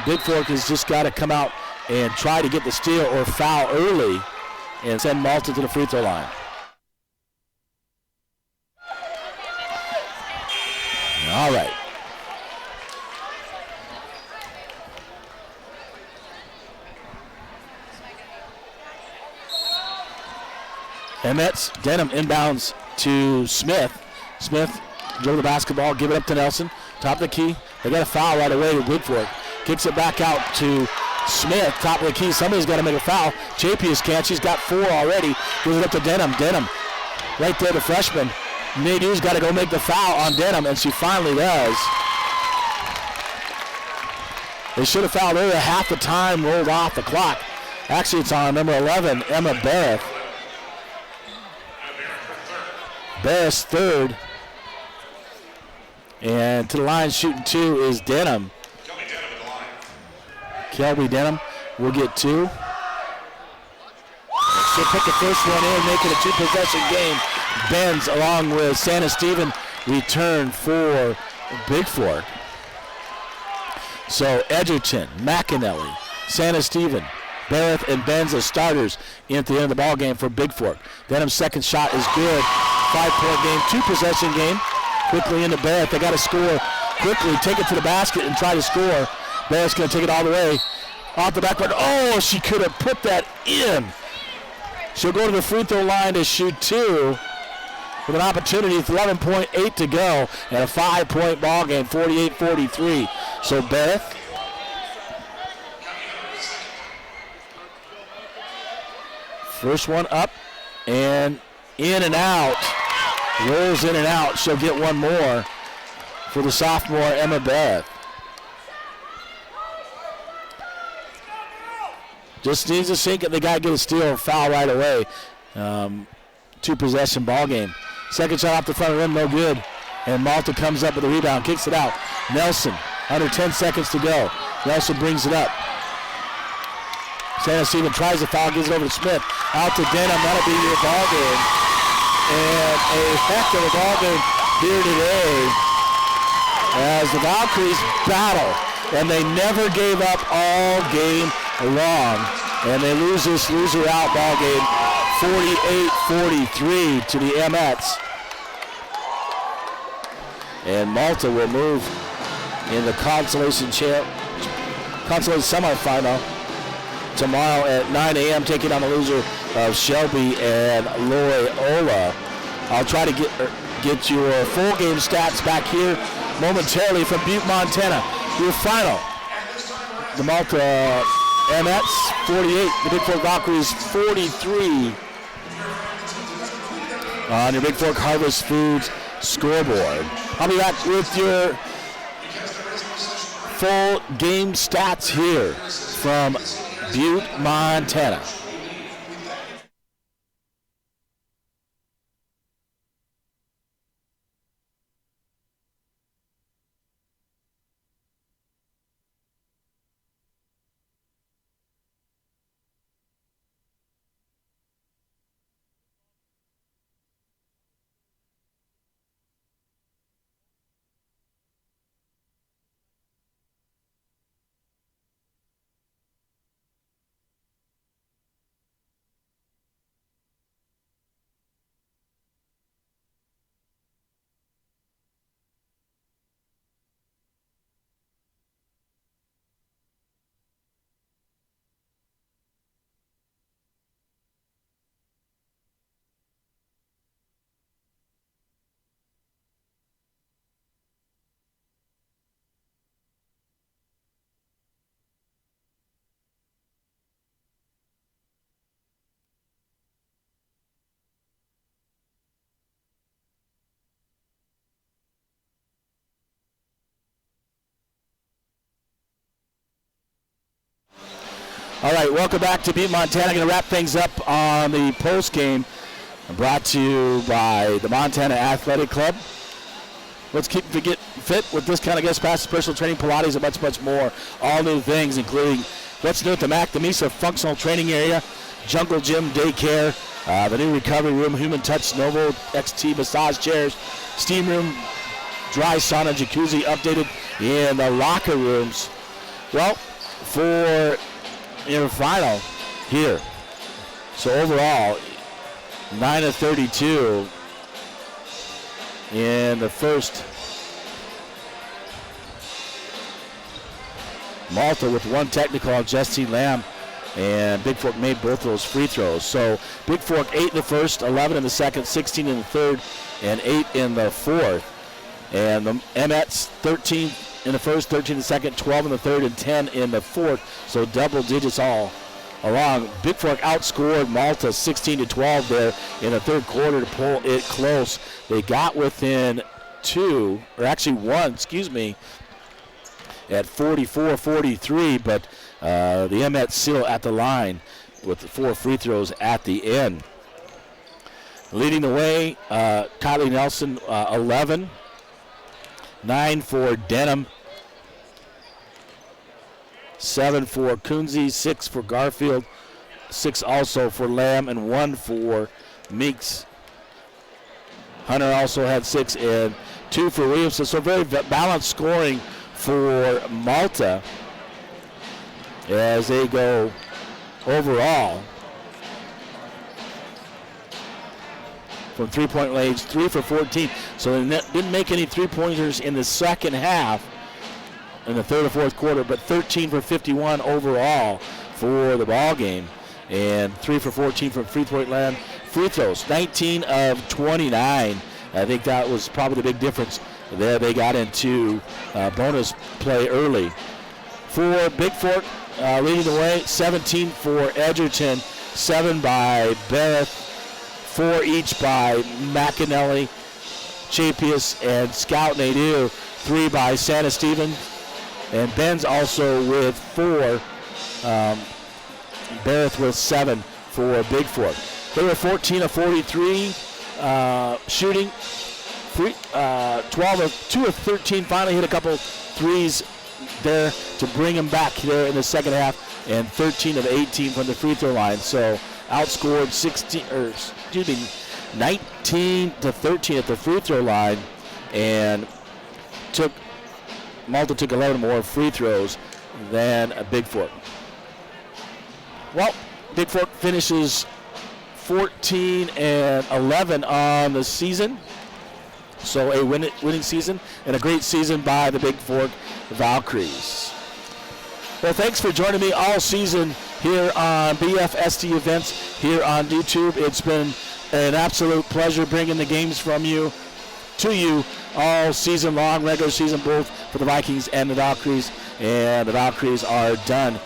Bigfork has just got to come out and try to get the steal or foul early and send Malta to the free throw line. All right. Emmets, Denham inbounds to Smith. Smith drove the basketball, give it up to Nelson. Top of the key. They got a foul right away to Bigfork. Kicks it back out to Smith, top of the key. Somebody's got to make a foul. Chapius can't. She's got 4 already. Gives it up to Denham. Denham, right there, the freshman. Nadeau's got to go make the foul on Denham, and she finally does. They should have fouled earlier. Half the time rolled off the clock. Actually, it's on number 11, Emma Barrett. Barrett's third. And to the line shooting 2 is Denham. Kelby Denham will get 2. She'll put the first one in, making a 2-possession game. Benz along with Santa Stephen return for Bigfork. So Edgerton, McInerney, Santa Stephen, Barrett, and Benz as starters at the end of the ball game for Bigfork. Denham's second shot is good. 5-point game, 2-possession game. Quickly into Barrett. They got to score quickly, take it to the basket and try to score. Barrett's going to take it all the way. Off the backboard. Oh, she could have put that in. She'll go to the free throw line to shoot 2 with an opportunity. It's 11.8 to go and a 5-point ball game, 48-43. So Barrett. First one up and in and out. Rolls in and out. She'll get one more for the sophomore Emma Beth. Just needs to sink it. The guy get a steal, foul right away. 2-possession ball game. Second shot off the front of the rim, no good. And Malta comes up with a rebound, kicks it out. Nelson, under 10 seconds to go. Nelson brings it up. Santa Stephen tries to foul, gives it over to Smith. Out to Denham, that'll be your ball game. And a heck of a ball game here today as the Valkyries battle. And they never gave up all game long. And they lose this loser out ball game 48-43 to the Mets. And Malta will move in the consolation semifinal tomorrow at 9 a.m. taking on the loser of Shelby and Loyola. I'll try to get your full game stats back here momentarily from Butte, Montana. Your final, the Malta Mets 48, the Bigfork Valkyries 43 on your Bigfork Harvest Foods scoreboard. I'll be back with your full game stats here from Butte, Montana. All right, welcome back to Butte, Montana. Going to wrap things up on the post game, brought to you by the Montana Athletic Club. Let's keep get fit with this kind of guest passes, personal training, Pilates, and much, much more. All new things, including what's new at the MAC, the MESA Functional Training Area, Jungle Gym, Daycare, the new recovery room, Human Touch, Novo XT massage chairs, steam room, dry sauna, jacuzzi updated in the locker rooms. Well, for your final here. So overall, 9 of 32 in the first. Malta with one technical on Justine Lamb, and Bigfork made both those free throws. So Bigfork 8 in the first, 11 in the second, 16 in the third, and 8 in the fourth. And the Mets 13 in the first, 13 in the second, 12 in the third, and 10 in the fourth. So double digits all along. Bigfork outscored Malta 16-12 there in the third quarter to pull it close. They got within one, at 44-43, but the Mets still at the line with the 4 free throws at the end. Leading the way, Kylie Nelson, 11. 9 for Denham, 7 for Kunze, 6 for Garfield, 6 also for Lamb, and 1 for Meeks. Hunter also had 6 and 2 for Williamson. So very balanced scoring for Malta. as they go overall from three-point range, 3 for 14. So they didn't make any three-pointers in the second half, in the third or fourth quarter, but 13 for 51 overall for the ball game, and 3 for 14 from three-point land. Free throws, 19 of 29. I think that was probably the big difference there. They got into bonus play early. For Bigfork, leading the way, 17 for Edgerton, 7 by Barrett, 4 each by McAnally, Chapius, and Scout Nadeau, 3 by Santa Stephen, and Ben's also with 4, Barrett with 7 for Bigfork. They were 14 of 43 shooting, 2 of 13, finally hit a couple threes there to bring them back there in the second half, and 13 of 18 from the free throw line. So outscored 19 to 13 at the free throw line, and Malta took 11 more free throws than Bigfork. Well, Bigfork finishes 14 and 11 on the season. So a winning season and a great season by the Bigfork Valkyries. Well, thanks for joining me all season here on BFST Events here on YouTube. It's been an absolute pleasure bringing the games from you to you all season long, regular season, both for the Vikings and the Valkyries. And the Valkyries are done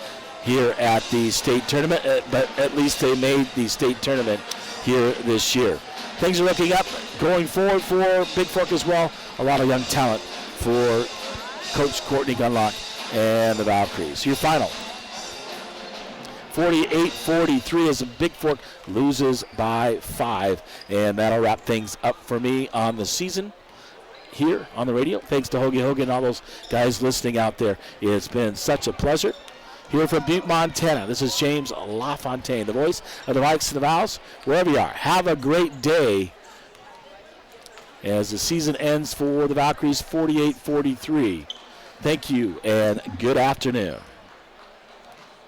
here at the state tournament, but at least they made the state tournament here this year. Things are looking up going forward for Bigfork as well. A lot of young talent for Coach Courtney Gunlock and the Valkyries. Your final, 48-43 as Bigfork loses by 5. And that'll wrap things up for me on the season here on the radio. Thanks to Hoagie Hogan and all those guys listening out there. It's been such a pleasure. Here from Butte, Montana, this is James LaFontaine, the voice of the Vikes and the Vows. Wherever you are, have a great day as the season ends for the Valkyries 48-43. Thank you and good afternoon.